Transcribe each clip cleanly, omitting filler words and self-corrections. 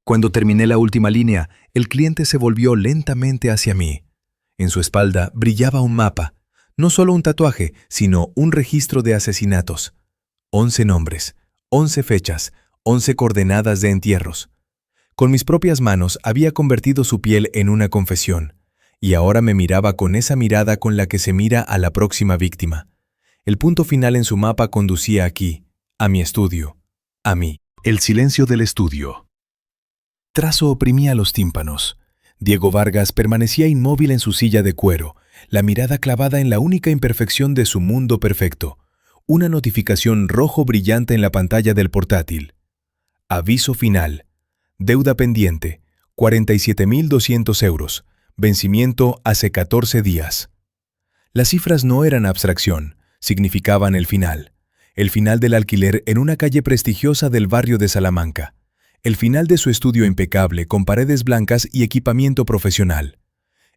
Cuando terminé la última línea, el cliente se volvió lentamente hacia mí. En su espalda brillaba un mapa, no solo un tatuaje, sino un registro de asesinatos. 11 nombres, 11 fechas, 11 coordenadas de entierros. Con mis propias manos había convertido su piel en una confesión, y ahora me miraba con esa mirada con la que se mira a la próxima víctima. El punto final en su mapa conducía aquí, a mi estudio, a mí. El silencio del estudio. Trazo oprimía los tímpanos. Diego Vargas permanecía inmóvil en su silla de cuero, la mirada clavada en la única imperfección de su mundo perfecto. Una notificación rojo brillante en la pantalla del portátil. Aviso final. Deuda pendiente, 47.200 euros. Vencimiento hace 14 días. Las cifras no eran abstracción, significaban el final. El final del alquiler en una calle prestigiosa del barrio de Salamanca. El final de su estudio impecable con paredes blancas y equipamiento profesional.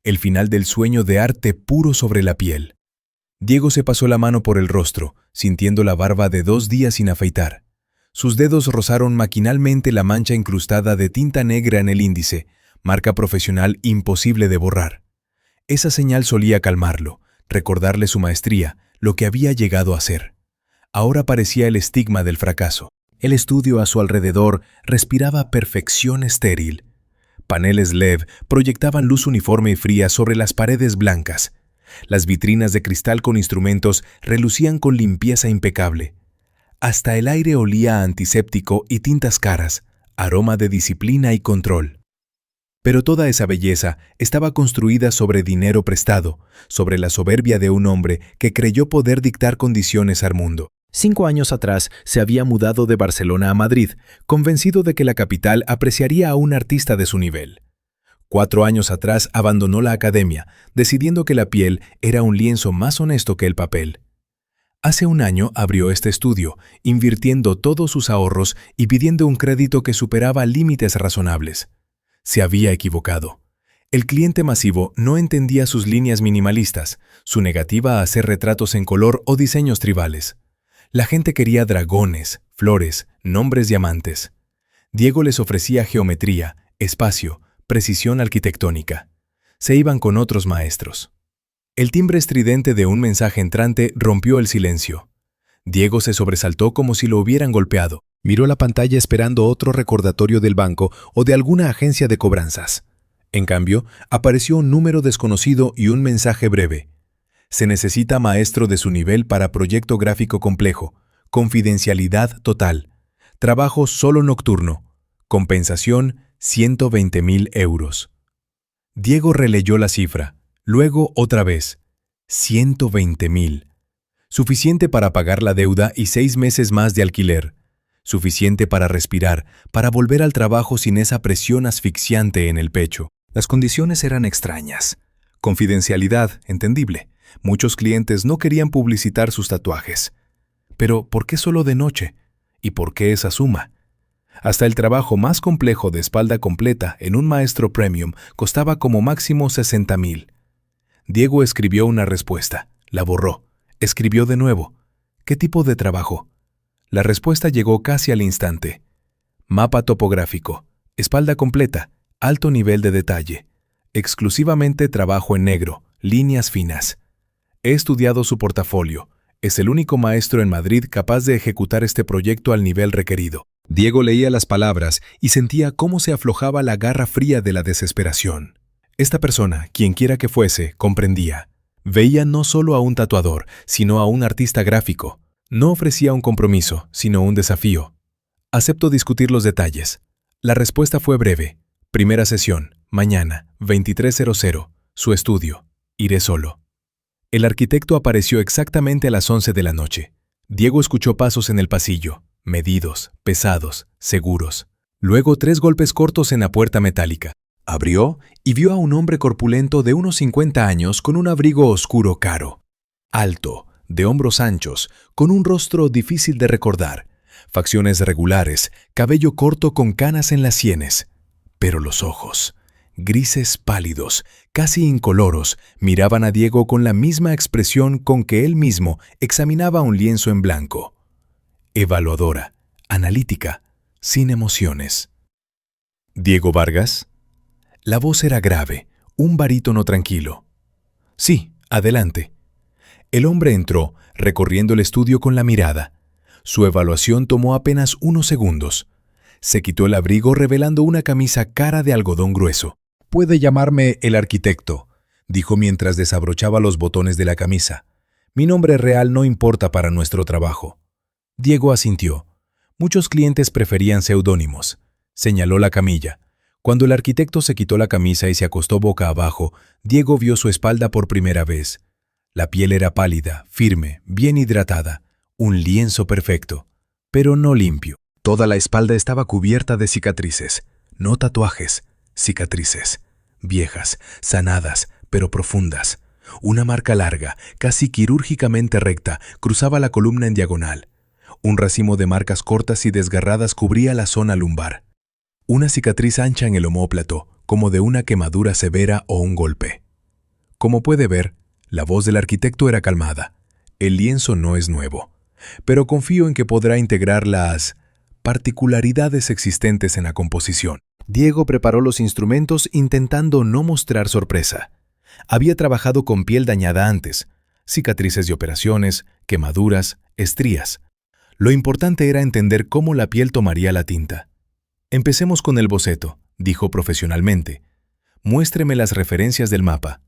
El final del sueño de arte puro sobre la piel. Diego se pasó la mano por el rostro, sintiendo la barba de 2 días sin afeitar. Sus dedos rozaron maquinalmente la mancha incrustada de tinta negra en el índice, marca profesional imposible de borrar. Esa señal solía calmarlo, recordarle su maestría, lo que había llegado a ser. Ahora parecía el estigma del fracaso. El estudio a su alrededor respiraba perfección estéril. Paneles LED proyectaban luz uniforme y fría sobre las paredes blancas. Las vitrinas de cristal con instrumentos relucían con limpieza impecable. Hasta el aire olía a antiséptico y tintas caras, aroma de disciplina y control. Pero toda esa belleza estaba construida sobre dinero prestado, sobre la soberbia de un hombre que creyó poder dictar condiciones al mundo. 5 años atrás se había mudado de Barcelona a Madrid, convencido de que la capital apreciaría a un artista de su nivel. 4 años atrás abandonó la academia, decidiendo que la piel era un lienzo más honesto que el papel. Hace 1 año abrió este estudio, invirtiendo todos sus ahorros y pidiendo un crédito que superaba límites razonables. Se había equivocado. El cliente masivo no entendía sus líneas minimalistas, su negativa a hacer retratos en color o diseños tribales. La gente quería dragones, flores, nombres diamantes. Diego les ofrecía geometría, espacio, precisión arquitectónica. Se iban con otros maestros. El timbre estridente de un mensaje entrante rompió el silencio. Diego se sobresaltó como si lo hubieran golpeado. Miró la pantalla esperando otro recordatorio del banco o de alguna agencia de cobranzas. En cambio, apareció un número desconocido y un mensaje breve. Se necesita maestro de su nivel para proyecto gráfico complejo. Confidencialidad total. Trabajo solo nocturno. Compensación 120.000 euros. Diego releyó la cifra. Luego otra vez. 120.000. Suficiente para pagar la deuda y 6 meses más de alquiler. Suficiente para respirar, para volver al trabajo sin esa presión asfixiante en el pecho. Las condiciones eran extrañas. Confidencialidad, entendible. Muchos clientes no querían publicitar sus tatuajes. Pero, ¿por qué solo de noche? ¿Y por qué esa suma? Hasta el trabajo más complejo de espalda completa en un maestro premium costaba como máximo 60.000. Diego escribió una respuesta, la borró, escribió de nuevo. ¿Qué tipo de trabajo? La respuesta llegó casi al instante. Mapa topográfico, espalda completa, alto nivel de detalle. Exclusivamente trabajo en negro, líneas finas. He estudiado su portafolio. Es el único maestro en Madrid capaz de ejecutar este proyecto al nivel requerido. Diego leía las palabras y sentía cómo se aflojaba la garra fría de la desesperación. Esta persona, quienquiera que fuese, comprendía. Veía no solo a un tatuador, sino a un artista gráfico. No ofrecía un compromiso, sino un desafío. Acepto discutir los detalles. La respuesta fue breve. Primera sesión, mañana, 23:00, su estudio. Iré solo. El arquitecto apareció exactamente a las 11 de la noche. Diego escuchó pasos en el pasillo, medidos, pesados, seguros. Luego 3 golpes cortos en la puerta metálica. Abrió y vio a un hombre corpulento de unos 50 años con un abrigo oscuro caro. Alto, de hombros anchos, con un rostro difícil de recordar. Facciones regulares, cabello corto con canas en las sienes. Pero los ojos, grises pálidos, casi incoloros, miraban a Diego con la misma expresión con que él mismo examinaba un lienzo en blanco. Evaluadora, analítica, sin emociones. ¿Diego Vargas? La voz era grave, un barítono tranquilo. Sí, adelante. El hombre entró, recorriendo el estudio con la mirada. Su evaluación tomó apenas unos segundos. Se quitó el abrigo revelando una camisa cara de algodón grueso. «Puede llamarme el arquitecto», dijo mientras desabrochaba los botones de la camisa. «Mi nombre real no importa para nuestro trabajo». Diego asintió. Muchos clientes preferían seudónimos. Señaló la camilla. Cuando el arquitecto se quitó la camisa y se acostó boca abajo, Diego vio su espalda por primera vez. La piel era pálida, firme, bien hidratada, un lienzo perfecto, pero no limpio. Toda la espalda estaba cubierta de cicatrices, no tatuajes, cicatrices, viejas, sanadas, pero profundas. Una marca larga, casi quirúrgicamente recta, cruzaba la columna en diagonal. Un racimo de marcas cortas y desgarradas cubría la zona lumbar. Una cicatriz ancha en el omóplato, como de una quemadura severa o un golpe. Como puede ver, la voz del arquitecto era calmada. El lienzo no es nuevo, pero confío en que podrá integrar las particularidades existentes en la composición. Diego preparó los instrumentos intentando no mostrar sorpresa. Había trabajado con piel dañada antes, cicatrices de operaciones, quemaduras, estrías. Lo importante era entender cómo la piel tomaría la tinta. «Empecemos con el boceto», dijo profesionalmente. «Muéstreme las referencias del mapa».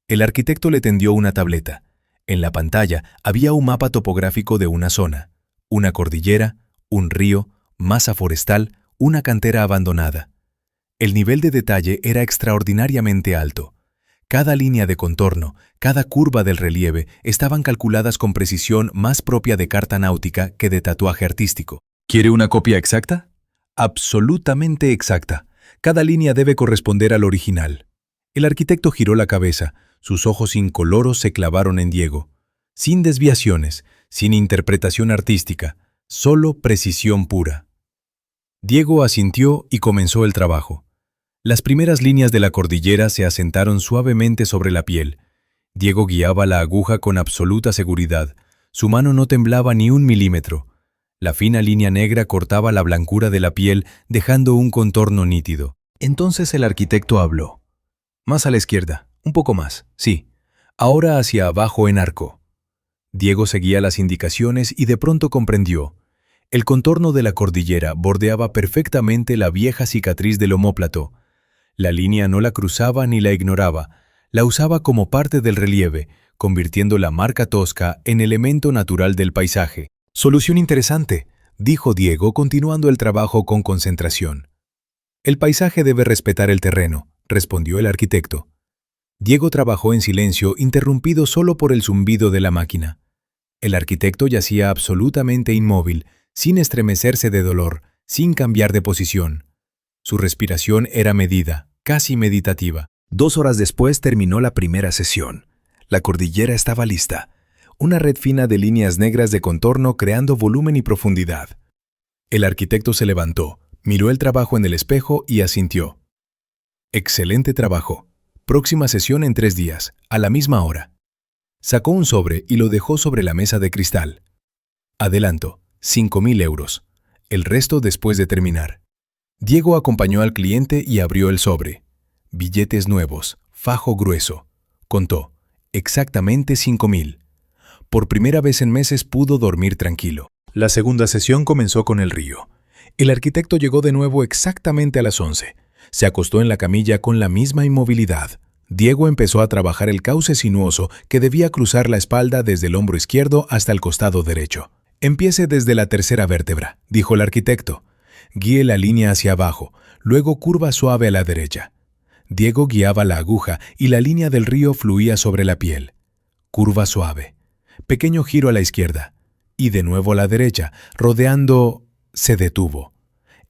El arquitecto le tendió una tableta. En la pantalla había un mapa topográfico de una zona, una cordillera, un río, masa forestal, una cantera abandonada. El nivel de detalle era extraordinariamente alto. Cada línea de contorno, cada curva del relieve estaban calculadas con precisión más propia de carta náutica que de tatuaje artístico. «¿Quiere una copia exacta?» «Absolutamente exacta. Cada línea debe corresponder al original». El arquitecto giró la cabeza. Sus ojos incoloros se clavaron en Diego. Sin desviaciones, sin interpretación artística, solo precisión pura. Diego asintió y comenzó el trabajo. Las primeras líneas de la cordillera se asentaron suavemente sobre la piel. Diego guiaba la aguja con absoluta seguridad. Su mano no temblaba ni un milímetro. La fina línea negra cortaba la blancura de la piel, dejando un contorno nítido. Entonces el arquitecto habló. «Más a la izquierda, un poco más, sí. Ahora hacia abajo en arco». Diego seguía las indicaciones y de pronto comprendió. El contorno de la cordillera bordeaba perfectamente la vieja cicatriz del omóplato. La línea no la cruzaba ni la ignoraba, la usaba como parte del relieve, convirtiendo la marca tosca en elemento natural del paisaje. «Solución interesante», dijo Diego, continuando el trabajo con concentración. «El paisaje debe respetar el terreno», respondió el arquitecto. Diego trabajó en silencio, interrumpido solo por el zumbido de la máquina. El arquitecto yacía absolutamente inmóvil, sin estremecerse de dolor, sin cambiar de posición. Su respiración era medida, casi meditativa. 2 horas después terminó la primera sesión. La cordillera estaba lista. Una red fina de líneas negras de contorno creando volumen y profundidad. El arquitecto se levantó, miró el trabajo en el espejo y asintió. «Excelente trabajo. Próxima sesión en 3 días, a la misma hora». Sacó un sobre y lo dejó sobre la mesa de cristal. «Adelanto, 5.000 euros. El resto después de terminar». Diego acompañó al cliente y abrió el sobre. Billetes nuevos, fajo grueso. Contó, exactamente 5.000. Por primera vez en meses pudo dormir tranquilo. La segunda sesión comenzó con el río. El arquitecto llegó de nuevo exactamente a las 11. Se acostó en la camilla con la misma inmovilidad. Diego empezó a trabajar el cauce sinuoso que debía cruzar la espalda desde el hombro izquierdo hasta el costado derecho. «Empiece desde la tercera vértebra», dijo el arquitecto. «Guíe la línea hacia abajo, luego curva suave a la derecha». Diego guiaba la aguja y la línea del río fluía sobre la piel. Curva suave. Pequeño giro a la izquierda. Y de nuevo a la derecha, rodeando... Se detuvo.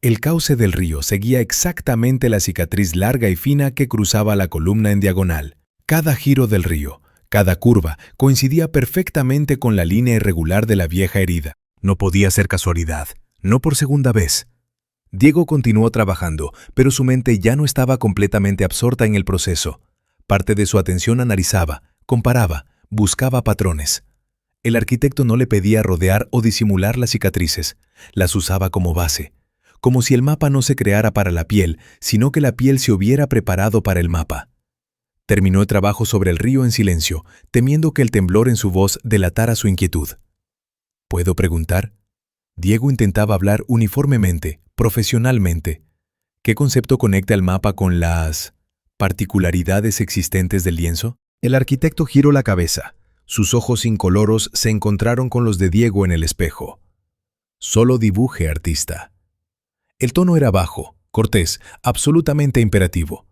El cauce del río seguía exactamente la cicatriz larga y fina que cruzaba la columna en diagonal. Cada giro del río, cada curva, coincidía perfectamente con la línea irregular de la vieja herida. No podía ser casualidad, no por segunda vez. Diego continuó trabajando, pero su mente ya no estaba completamente absorta en el proceso. Parte de su atención analizaba, comparaba, buscaba patrones. El arquitecto no le pedía rodear o disimular las cicatrices, las usaba como base. como si el mapa no se creara para la piel, sino que la piel se hubiera preparado para el mapa. Terminó el trabajo sobre el río en silencio, temiendo que el temblor en su voz delatara su inquietud. ¿Puedo preguntar? Diego intentaba hablar uniformemente, profesionalmente. ¿Qué concepto conecta el mapa con las particularidades existentes del lienzo? El arquitecto giró la cabeza. Sus ojos incoloros se encontraron con los de Diego en el espejo. Solo dibuje, artista. El tono era bajo, cortés, absolutamente imperativo.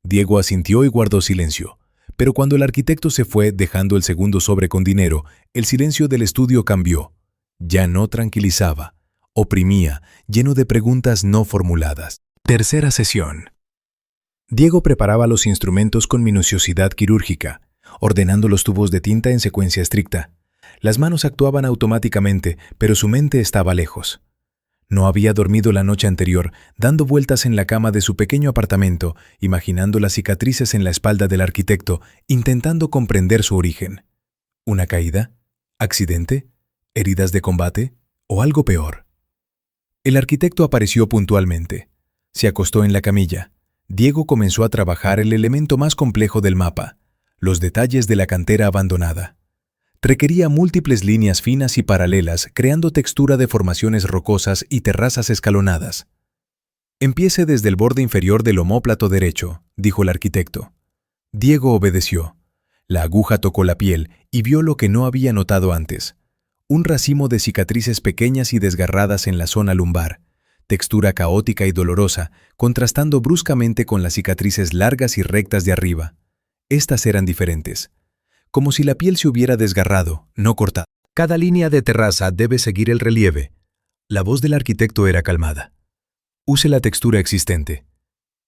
Diego asintió y guardó silencio. Pero cuando el arquitecto se fue dejando el segundo sobre con dinero, el silencio del estudio cambió. Ya no tranquilizaba, oprimía, lleno de preguntas no formuladas. Tercera sesión. Diego preparaba los instrumentos con minuciosidad quirúrgica, ordenando los tubos de tinta en secuencia estricta. Las manos actuaban automáticamente, pero su mente estaba lejos. No había dormido la noche anterior, dando vueltas en la cama de su pequeño apartamento, imaginando las cicatrices en la espalda del arquitecto, intentando comprender su origen. ¿Una caída? ¿Accidente? ¿Heridas de combate? ¿O algo peor? El arquitecto apareció puntualmente. Se acostó en la camilla. Diego comenzó a trabajar el elemento más complejo del mapa, los detalles de la cantera abandonada. Requería múltiples líneas finas y paralelas, creando textura de formaciones rocosas y terrazas escalonadas. «Empiece desde el borde inferior del omóplato derecho», dijo el arquitecto. Diego obedeció. La aguja tocó la piel y vio lo que no había notado antes. Un racimo de cicatrices pequeñas y desgarradas en la zona lumbar, textura caótica y dolorosa, contrastando bruscamente con las cicatrices largas y rectas de arriba. Estas eran diferentes. Como si la piel se hubiera desgarrado, no cortado. Cada línea de terraza debe seguir el relieve. La voz del arquitecto era calmada. Use la textura existente.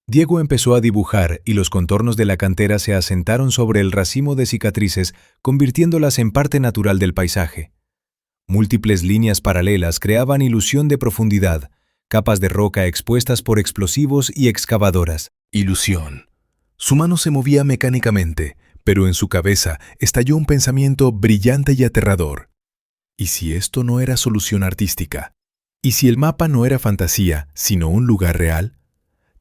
Diego empezó a dibujar y los contornos de la cantera se asentaron sobre el racimo de cicatrices, convirtiéndolas en parte natural del paisaje. Múltiples líneas paralelas creaban ilusión de profundidad, capas de roca expuestas por explosivos y excavadoras. Ilusión. Su mano se movía mecánicamente, pero en su cabeza estalló un pensamiento brillante y aterrador. ¿Y si esto no era solución artística? ¿Y si el mapa no era fantasía, sino un lugar real?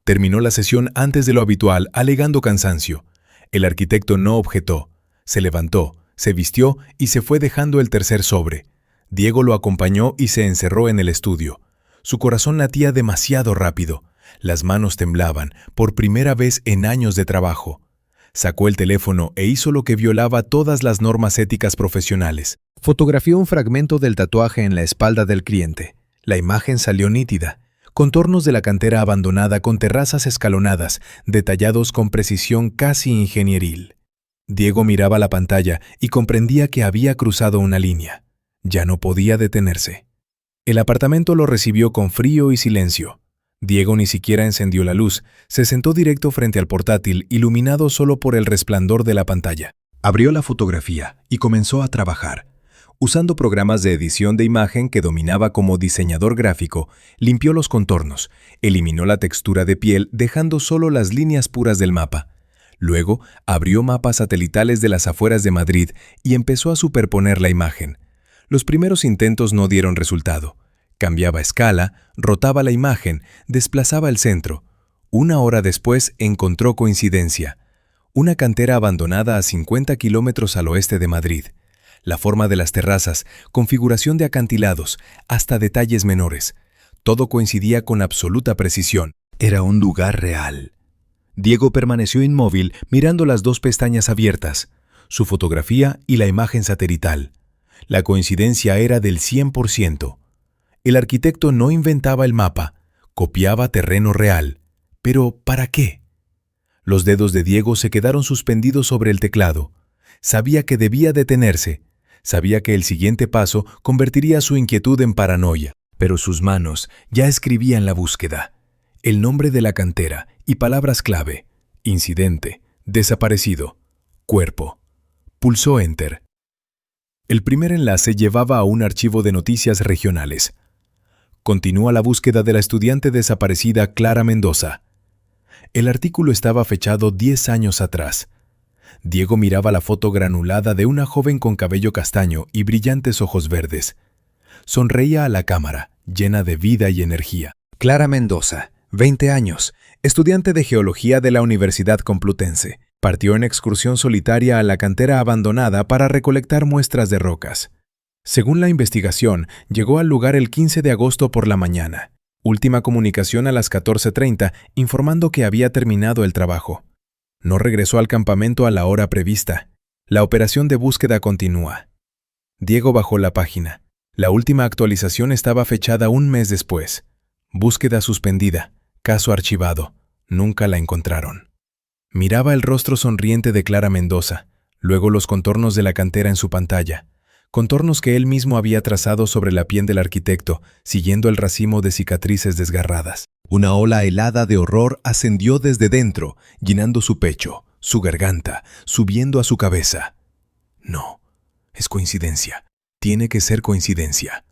Terminó la sesión antes de lo habitual, alegando cansancio. El arquitecto no objetó. Se levantó, se vistió y se fue dejando el tercer sobre. Diego lo acompañó y se encerró en el estudio. Su corazón latía demasiado rápido. Las manos temblaban, por primera vez en años de trabajo. Sacó el teléfono e hizo lo que violaba todas las normas éticas profesionales. Fotografió un fragmento del tatuaje en la espalda del cliente. La imagen salió nítida. Contornos de la cantera abandonada con terrazas escalonadas, detallados con precisión casi ingenieril. Diego miraba la pantalla y comprendía que había cruzado una línea. Ya no podía detenerse. El apartamento lo recibió con frío y silencio. Diego ni siquiera encendió la luz, se sentó directo frente al portátil, iluminado solo por el resplandor de la pantalla. Abrió la fotografía y comenzó a trabajar. Usando programas de edición de imagen que dominaba como diseñador gráfico, limpió los contornos, eliminó la textura de piel dejando solo las líneas puras del mapa. Luego, abrió mapas satelitales de las afueras de Madrid y empezó a superponer la imagen. Los primeros intentos no dieron resultado. Cambiaba escala, rotaba la imagen, desplazaba el centro. Una hora después encontró coincidencia. Una cantera abandonada a 50 kilómetros al oeste de Madrid. La forma de las terrazas, configuración de acantilados, hasta detalles menores. Todo coincidía con absoluta precisión. Era un lugar real. Diego permaneció inmóvil mirando las dos pestañas abiertas, su fotografía y la imagen satelital. La coincidencia era del 100%. El arquitecto no inventaba el mapa, copiaba terreno real. ¿Pero para qué? Los dedos de Diego se quedaron suspendidos sobre el teclado. Sabía que debía detenerse. Sabía que el siguiente paso convertiría su inquietud en paranoia. Pero sus manos ya escribían la búsqueda. El nombre de la cantera y palabras clave. Incidente, desaparecido, cuerpo. Pulsó Enter. El primer enlace llevaba a un archivo de noticias regionales. Continúa la búsqueda de la estudiante desaparecida Clara Mendoza. El artículo estaba fechado 10 años atrás. Diego miraba la foto granulada de una joven con cabello castaño y brillantes ojos verdes. Sonreía a la cámara, llena de vida y energía. Clara Mendoza, 20 años, estudiante de Geología de la Universidad Complutense. Partió en excursión solitaria a la cantera abandonada para recolectar muestras de rocas. Según la investigación, llegó al lugar el 15 de agosto por la mañana. Última comunicación a las 14:30 informando que había terminado el trabajo. No regresó al campamento a la hora prevista. La operación de búsqueda continúa. Diego bajó la página. La última actualización estaba fechada un mes después. Búsqueda suspendida. Caso archivado. Nunca la encontraron. Miraba el rostro sonriente de Clara Mendoza, luego los contornos de la cantera en su pantalla, contornos que él mismo había trazado sobre la piel del arquitecto, siguiendo el racimo de cicatrices desgarradas. Una ola helada de horror ascendió desde dentro, llenando su pecho, su garganta, subiendo a su cabeza. No, es coincidencia. Tiene que ser coincidencia.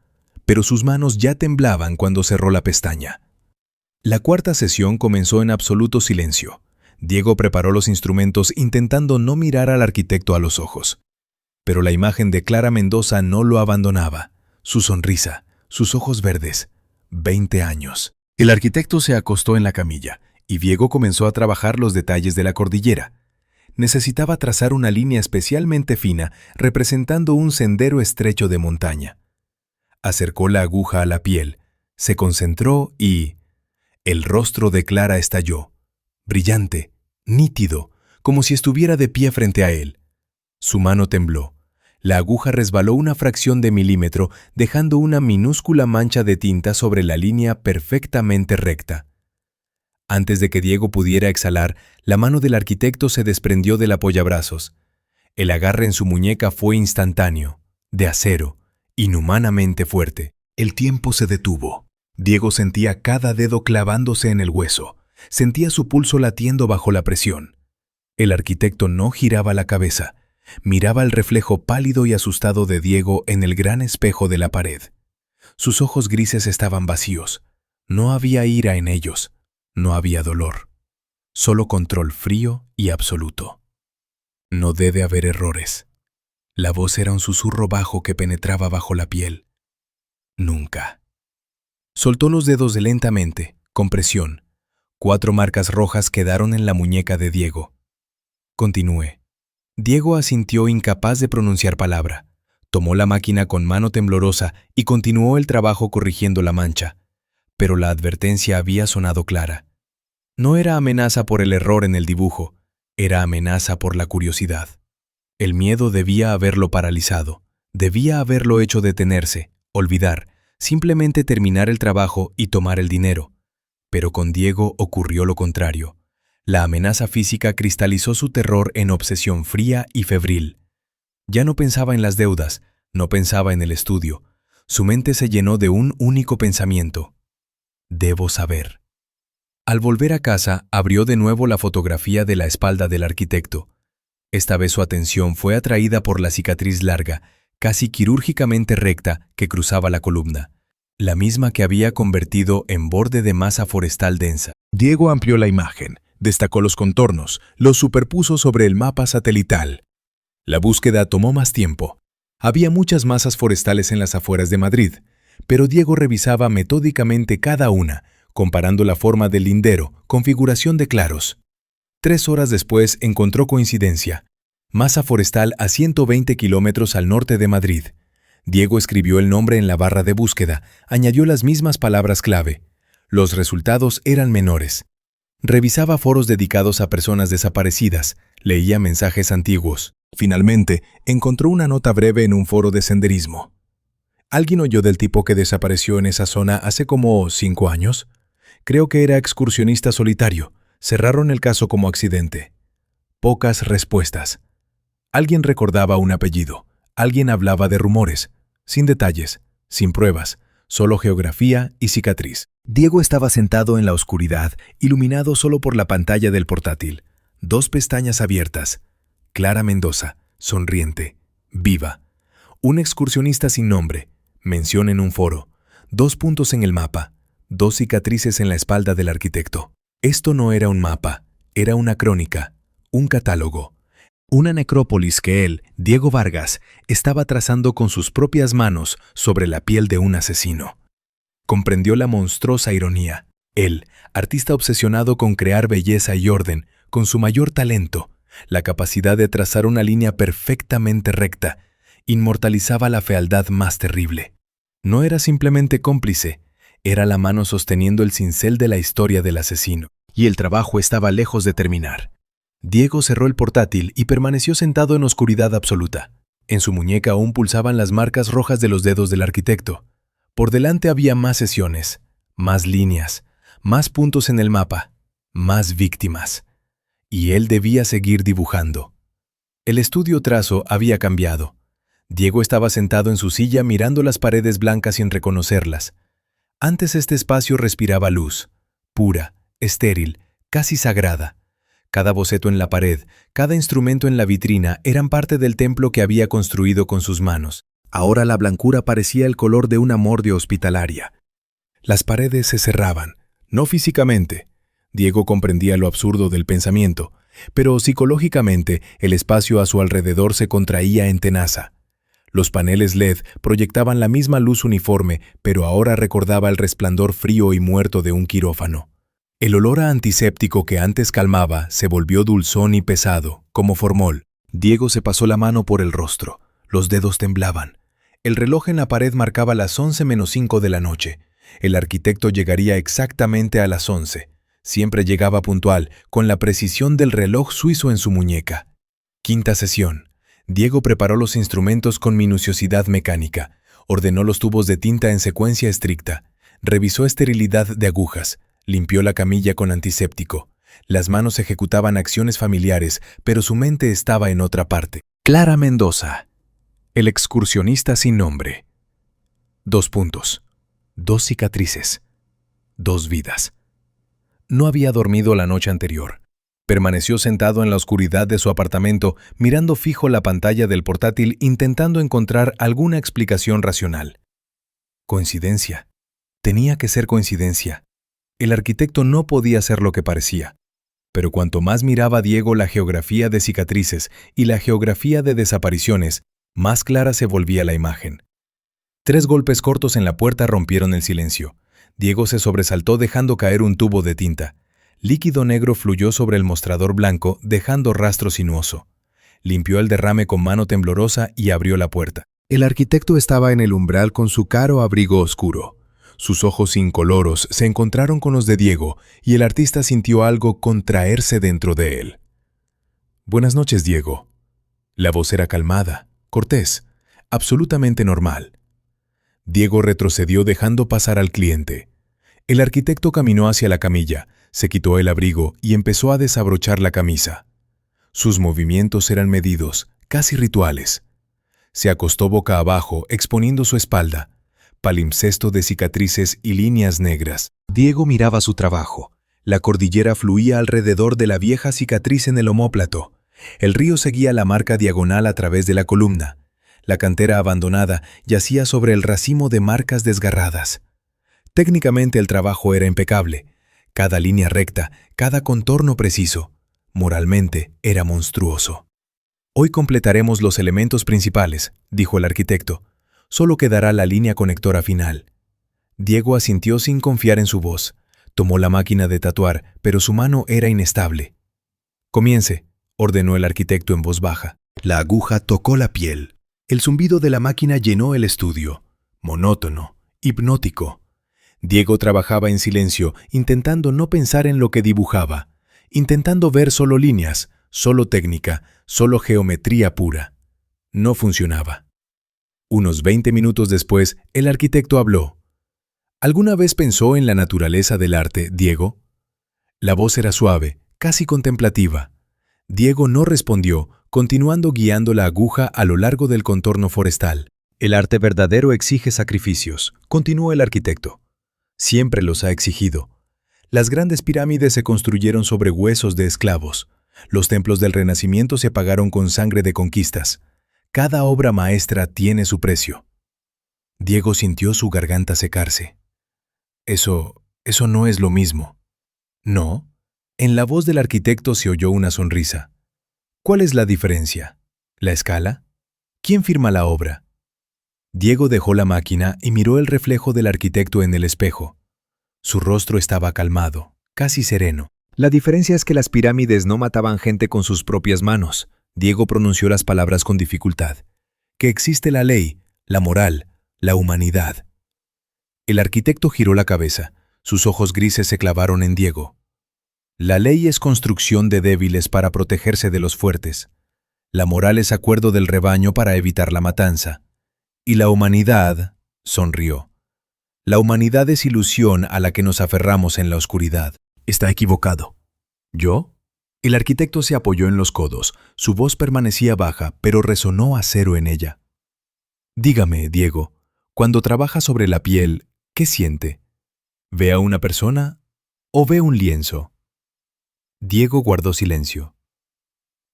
Pero sus manos ya temblaban cuando cerró la pestaña. La cuarta sesión comenzó en absoluto silencio. Diego preparó los instrumentos intentando no mirar al arquitecto a los ojos. Pero la imagen de Clara Mendoza no lo abandonaba. Su sonrisa, sus ojos verdes. 20 años. El arquitecto se acostó en la camilla y Diego comenzó a trabajar los detalles de la cordillera. Necesitaba trazar una línea especialmente fina representando un sendero estrecho de montaña. Acercó la aguja a la piel, se concentró y... el rostro de Clara estalló. Brillante, nítido, como si estuviera de pie frente a él. Su mano tembló. La aguja resbaló una fracción de milímetro, dejando una minúscula mancha de tinta sobre la línea perfectamente recta. Antes de que Diego pudiera exhalar, la mano del arquitecto se desprendió del apoyabrazos. El agarre en su muñeca fue instantáneo, de acero, inhumanamente fuerte. El tiempo se detuvo. Diego sentía cada dedo clavándose en el hueso. Sentía su pulso latiendo bajo la presión. El arquitecto no giraba la cabeza. Miraba el reflejo pálido y asustado de Diego en el gran espejo de la pared. Sus ojos grises estaban vacíos. No había ira en ellos. No había dolor. Solo control frío y absoluto. No debe haber errores. La voz era un susurro bajo que penetraba bajo la piel. Nunca. Soltó los dedos lentamente, con presión. 4 marcas rojas quedaron en la muñeca de Diego. Continúe. Diego asintió incapaz de pronunciar palabra. Tomó la máquina con mano temblorosa y continuó el trabajo corrigiendo la mancha. Pero la advertencia había sonado clara. No era amenaza por el error en el dibujo, era amenaza por la curiosidad. El miedo debía haberlo paralizado, debía haberlo hecho detenerse, olvidar, simplemente terminar el trabajo y tomar el dinero. Pero con Diego ocurrió lo contrario. La amenaza física cristalizó su terror en obsesión fría y febril. Ya no pensaba en las deudas, no pensaba en el estudio. Su mente se llenó de un único pensamiento. Debo saber. Al volver a casa, abrió de nuevo la fotografía de la espalda del arquitecto. Esta vez su atención fue atraída por la cicatriz larga, casi quirúrgicamente recta, que cruzaba la columna. La misma que había convertido en borde de masa forestal densa. Diego amplió la imagen, destacó los contornos, los superpuso sobre el mapa satelital. La búsqueda tomó más tiempo. Había muchas masas forestales en las afueras de Madrid, pero Diego revisaba metódicamente cada una, comparando la forma del lindero, configuración de claros. 3 horas después encontró coincidencia. Masa forestal a 120 kilómetros al norte de Madrid. Diego escribió el nombre en la barra de búsqueda, añadió las mismas palabras clave. Los resultados eran menores. Revisaba foros dedicados a personas desaparecidas, leía mensajes antiguos. Finalmente, encontró una nota breve en un foro de senderismo. ¿Alguien oyó del tipo que desapareció en esa zona hace como 5 años? Creo que era excursionista solitario. Cerraron el caso como accidente. Pocas respuestas. Alguien recordaba un apellido. Alguien hablaba de rumores, sin detalles, sin pruebas, solo geografía y cicatriz. Diego estaba sentado en la oscuridad, iluminado solo por la pantalla del portátil. 2 pestañas abiertas. Clara Mendoza, sonriente, viva. Un excursionista sin nombre, mención en un foro, 2 puntos en el mapa, 2 cicatrices en la espalda del arquitecto. Esto no era un mapa, era una crónica, un catálogo. Una necrópolis que él, Diego Vargas, estaba trazando con sus propias manos sobre la piel de un asesino. Comprendió la monstruosa ironía. Él, artista obsesionado con crear belleza y orden, con su mayor talento, la capacidad de trazar una línea perfectamente recta, inmortalizaba la fealdad más terrible. No era simplemente cómplice, era la mano sosteniendo el cincel de la historia del asesino. Y el trabajo estaba lejos de terminar. Diego cerró el portátil y permaneció sentado en oscuridad absoluta. En su muñeca aún pulsaban las marcas rojas de los dedos del arquitecto. Por delante había más sesiones, más líneas, más puntos en el mapa, más víctimas. Y él debía seguir dibujando. El estudio trazo había cambiado. Diego estaba sentado en su silla mirando las paredes blancas sin reconocerlas. Antes este espacio respiraba luz, pura, estéril, casi sagrada. Cada boceto en la pared, cada instrumento en la vitrina eran parte del templo que había construido con sus manos. Ahora la blancura parecía el color de una morgue hospitalaria. Las paredes se cerraban, no físicamente. Diego comprendía lo absurdo del pensamiento, pero psicológicamente el espacio a su alrededor se contraía en tenaza. Los paneles LED proyectaban la misma luz uniforme, pero ahora recordaba el resplandor frío y muerto de un quirófano. El olor a antiséptico que antes calmaba se volvió dulzón y pesado, como formol. Diego se pasó la mano por el rostro. Los dedos temblaban. El reloj en la pared marcaba las 11:05 de la noche. El arquitecto llegaría exactamente a las 11. Siempre llegaba puntual, con la precisión del reloj suizo en su muñeca. Quinta sesión. Diego preparó los instrumentos con minuciosidad mecánica. Ordenó los tubos de tinta en secuencia estricta. Revisó esterilidad de agujas. Limpió la camilla con antiséptico. Las manos ejecutaban acciones familiares, pero su mente estaba en otra parte. Clara Mendoza. El excursionista sin nombre. 2 puntos. 2 cicatrices. 2 vidas. No había dormido la noche anterior. Permaneció sentado en la oscuridad de su apartamento, mirando fijo la pantalla del portátil, intentando encontrar alguna explicación racional. Coincidencia. Tenía que ser coincidencia. El arquitecto no podía ser lo que parecía. Pero cuanto más miraba Diego la geografía de cicatrices y la geografía de desapariciones, más clara se volvía la imagen. 3 golpes cortos en la puerta rompieron el silencio. Diego se sobresaltó dejando caer un tubo de tinta. Líquido negro fluyó sobre el mostrador blanco, dejando rastro sinuoso. Limpió el derrame con mano temblorosa y abrió la puerta. El arquitecto estaba en el umbral con su caro abrigo oscuro. Sus ojos incoloros se encontraron con los de Diego y el artista sintió algo contraerse dentro de él. «Buenas noches, Diego». La voz era calmada, cortés, absolutamente normal. Diego retrocedió dejando pasar al cliente. El arquitecto caminó hacia la camilla, se quitó el abrigo y empezó a desabrochar la camisa. Sus movimientos eran medidos, casi rituales. Se acostó boca abajo, exponiendo su espalda. Palimpsesto de cicatrices y líneas negras. Diego miraba su trabajo. La cordillera fluía alrededor de la vieja cicatriz en el omóplato. El río seguía la marca diagonal a través de la columna. La cantera abandonada yacía sobre el racimo de marcas desgarradas. Técnicamente el trabajo era impecable. Cada línea recta, cada contorno preciso. Moralmente era monstruoso. «Hoy completaremos los elementos principales», dijo el arquitecto. «Solo quedará la línea conectora final». Diego asintió sin confiar en su voz. Tomó la máquina de tatuar, pero su mano era inestable. «Comience», ordenó el arquitecto en voz baja. La aguja tocó la piel. El zumbido de la máquina llenó el estudio. Monótono, hipnótico. Diego trabajaba en silencio, intentando no pensar en lo que dibujaba, intentando ver solo líneas, solo técnica, solo geometría pura. No funcionaba. Unos 20 minutos después, el arquitecto habló. «¿Alguna vez pensó en la naturaleza del arte, Diego?» La voz era suave, casi contemplativa. Diego no respondió, continuando guiando la aguja a lo largo del contorno forestal. «El arte verdadero exige sacrificios», continuó el arquitecto. «Siempre los ha exigido. Las grandes pirámides se construyeron sobre huesos de esclavos. Los templos del Renacimiento se pagaron con sangre de conquistas. Cada obra maestra tiene su precio». Diego sintió su garganta secarse. Eso no es lo mismo». «¿No?» En la voz del arquitecto se oyó una sonrisa. «¿Cuál es la diferencia? ¿La escala? ¿Quién firma la obra?» Diego dejó la máquina y miró el reflejo del arquitecto en el espejo. Su rostro estaba calmado, casi sereno. La diferencia es que las pirámides no mataban gente con sus propias manos. Diego pronunció las palabras con dificultad. Que existe la ley, la moral, la humanidad. El arquitecto giró la cabeza. Sus ojos grises se clavaron en Diego. La ley es construcción de débiles para protegerse de los fuertes. La moral es acuerdo del rebaño para evitar la matanza. Y la humanidad, sonrió. La humanidad es ilusión a la que nos aferramos en la oscuridad. Está equivocado. ¿Yo? El arquitecto se apoyó en los codos. Su voz permanecía baja, pero resonó acero en ella. Dígame, Diego, cuando trabaja sobre la piel, ¿qué siente? ¿Ve a una persona o ve un lienzo? Diego guardó silencio.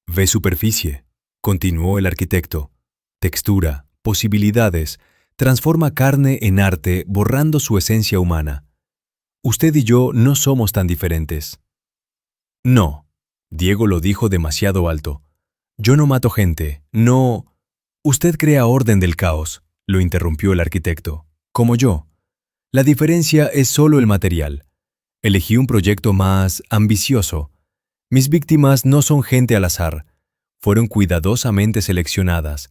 Ve superficie, continuó el arquitecto. Textura, posibilidades, transforma carne en arte borrando su esencia humana. Usted y yo no somos tan diferentes. No, Diego lo dijo demasiado alto. Yo no mato gente, no... Usted crea orden del caos, lo interrumpió el arquitecto, como yo. La diferencia es solo el material. Elegí un proyecto más ambicioso. Mis víctimas no son gente al azar. Fueron cuidadosamente seleccionadas.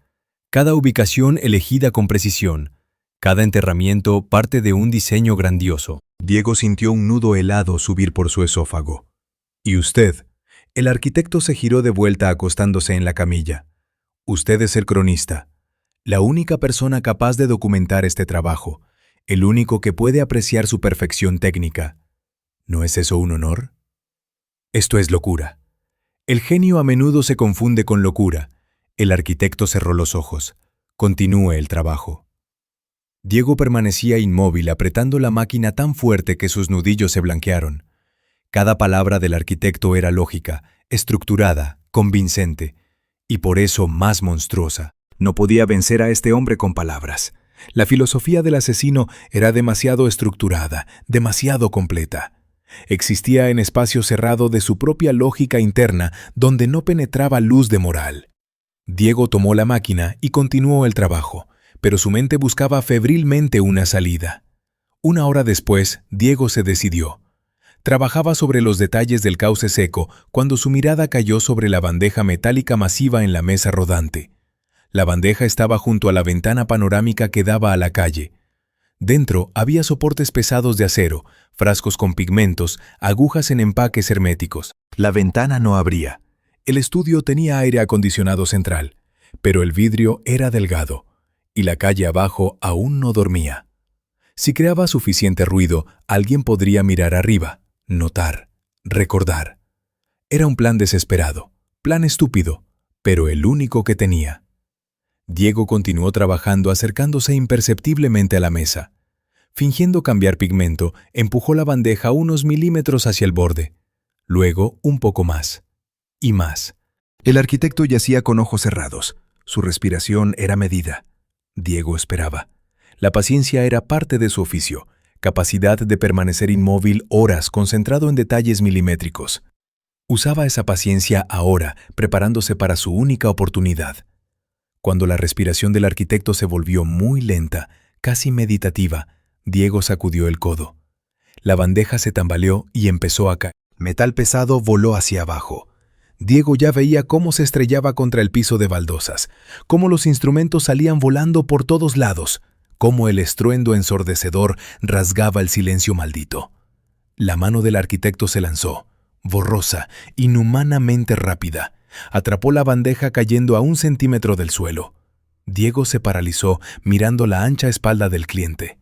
Cada ubicación elegida con precisión. Cada enterramiento parte de un diseño grandioso. Diego sintió un nudo helado subir por su esófago. ¿Y usted? El arquitecto se giró de vuelta acostándose en la camilla. Usted es el cronista, la única persona capaz de documentar este trabajo, el único que puede apreciar su perfección técnica. ¿No es eso un honor? Esto es locura. El genio a menudo se confunde con locura. El arquitecto cerró los ojos. Continúe el trabajo. Diego permanecía inmóvil apretando la máquina tan fuerte que sus nudillos se blanquearon. Cada palabra del arquitecto era lógica, estructurada, convincente, y por eso más monstruosa. No podía vencer a este hombre con palabras. La filosofía del asesino era demasiado estructurada, demasiado completa. Existía en espacio cerrado de su propia lógica interna donde no penetraba luz de moral. Diego tomó la máquina y continuó el trabajo, pero su mente buscaba febrilmente una salida. Una hora después, Diego se decidió. Trabajaba sobre los detalles del cauce seco cuando su mirada cayó sobre la bandeja metálica masiva en la mesa rodante. La bandeja estaba junto a la ventana panorámica que daba a la calle. Dentro había soportes pesados de acero, frascos con pigmentos, agujas en empaques herméticos. La ventana no abría. El estudio tenía aire acondicionado central, pero el vidrio era delgado, y la calle abajo aún no dormía. Si creaba suficiente ruido, alguien podría mirar arriba, notar, recordar. Era un plan desesperado, plan estúpido, pero el único que tenía. Diego continuó trabajando acercándose imperceptiblemente a la mesa. Fingiendo cambiar pigmento, empujó la bandeja unos milímetros hacia el borde. Luego, un poco más. Y más. El arquitecto yacía con ojos cerrados. Su respiración era medida. Diego esperaba. La paciencia era parte de su oficio, capacidad de permanecer inmóvil horas concentrado en detalles milimétricos. Usaba esa paciencia ahora, preparándose para su única oportunidad. Cuando la respiración del arquitecto se volvió muy lenta, casi meditativa, Diego sacudió el codo. La bandeja se tambaleó y empezó a caer. Metal pesado voló hacia abajo. Diego ya veía cómo se estrellaba contra el piso de baldosas, cómo los instrumentos salían volando por todos lados, cómo el estruendo ensordecedor rasgaba el silencio maldito. La mano del arquitecto se lanzó, borrosa, inhumanamente rápida. Atrapó la bandeja cayendo a 1 centímetro del suelo. Diego se paralizó mirando la ancha espalda del cliente.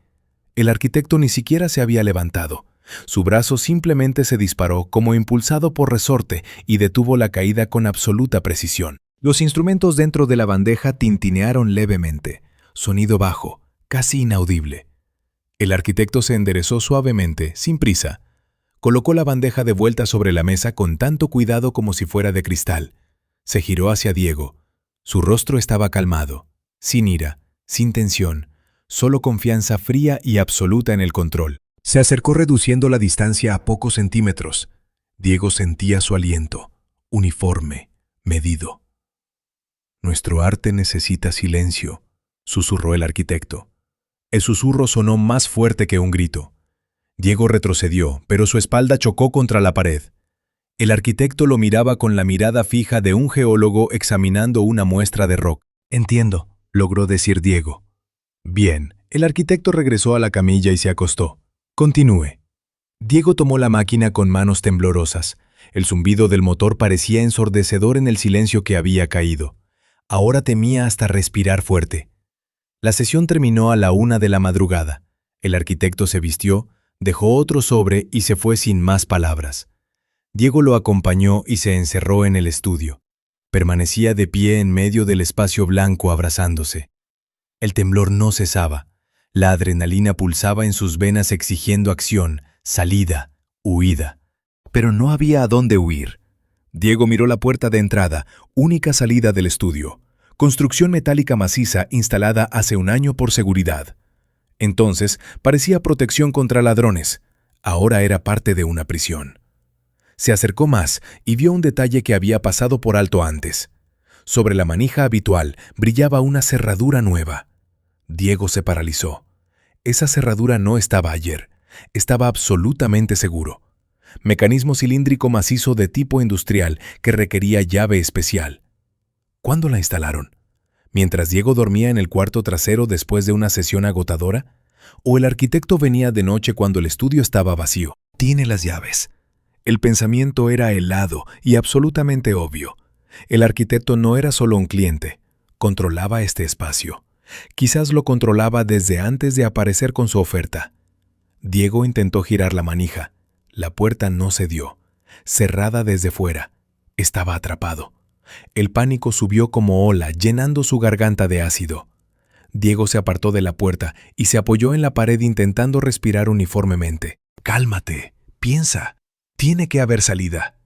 El arquitecto ni siquiera se había levantado. Su brazo simplemente se disparó como impulsado por resorte y detuvo la caída con absoluta precisión. Los instrumentos dentro de la bandeja tintinearon levemente. Sonido bajo, casi inaudible. El arquitecto se enderezó suavemente, sin prisa. Colocó la bandeja de vuelta sobre la mesa con tanto cuidado como si fuera de cristal. Se giró hacia Diego. Su rostro estaba calmado, sin ira, sin tensión, solo confianza fría y absoluta en el control. Se acercó reduciendo la distancia a pocos centímetros. Diego sentía su aliento, uniforme, medido. Nuestro arte necesita silencio, susurró el arquitecto. El susurro sonó más fuerte que un grito. Diego retrocedió, pero su espalda chocó contra la pared. El arquitecto lo miraba con la mirada fija de un geólogo examinando una muestra de roca. «Entiendo», logró decir Diego. «Bien». El arquitecto regresó a la camilla y se acostó. «Continúe». Diego tomó la máquina con manos temblorosas. El zumbido del motor parecía ensordecedor en el silencio que había caído. Ahora temía hasta respirar fuerte. La sesión terminó a la 1 de la madrugada. El arquitecto se vistió, dejó otro sobre y se fue sin más palabras. Diego lo acompañó y se encerró en el estudio. Permanecía de pie en medio del espacio blanco abrazándose. El temblor no cesaba. La adrenalina pulsaba en sus venas exigiendo acción, salida, huida. Pero no había a dónde huir. Diego miró la puerta de entrada, única salida del estudio. Construcción metálica maciza instalada hace un año por seguridad. Entonces parecía protección contra ladrones. Ahora era parte de una prisión. Se acercó más y vio un detalle que había pasado por alto antes. Sobre la manija habitual brillaba una cerradura nueva. Diego se paralizó. Esa cerradura no estaba ayer. Estaba absolutamente seguro. Mecanismo cilíndrico macizo de tipo industrial que requería llave especial. ¿Cuándo la instalaron? ¿Mientras Diego dormía en el cuarto trasero después de una sesión agotadora? ¿O el arquitecto venía de noche cuando el estudio estaba vacío? Tiene las llaves. El pensamiento era helado y absolutamente obvio. El arquitecto no era solo un cliente. Controlaba este espacio. Quizás lo controlaba desde antes de aparecer con su oferta. Diego intentó girar la manija. La puerta no cedió. Cerrada desde fuera. Estaba atrapado. El pánico subió como ola, llenando su garganta de ácido. Diego se apartó de la puerta y se apoyó en la pared intentando respirar uniformemente. «Cálmate, piensa. Tiene que haber salida».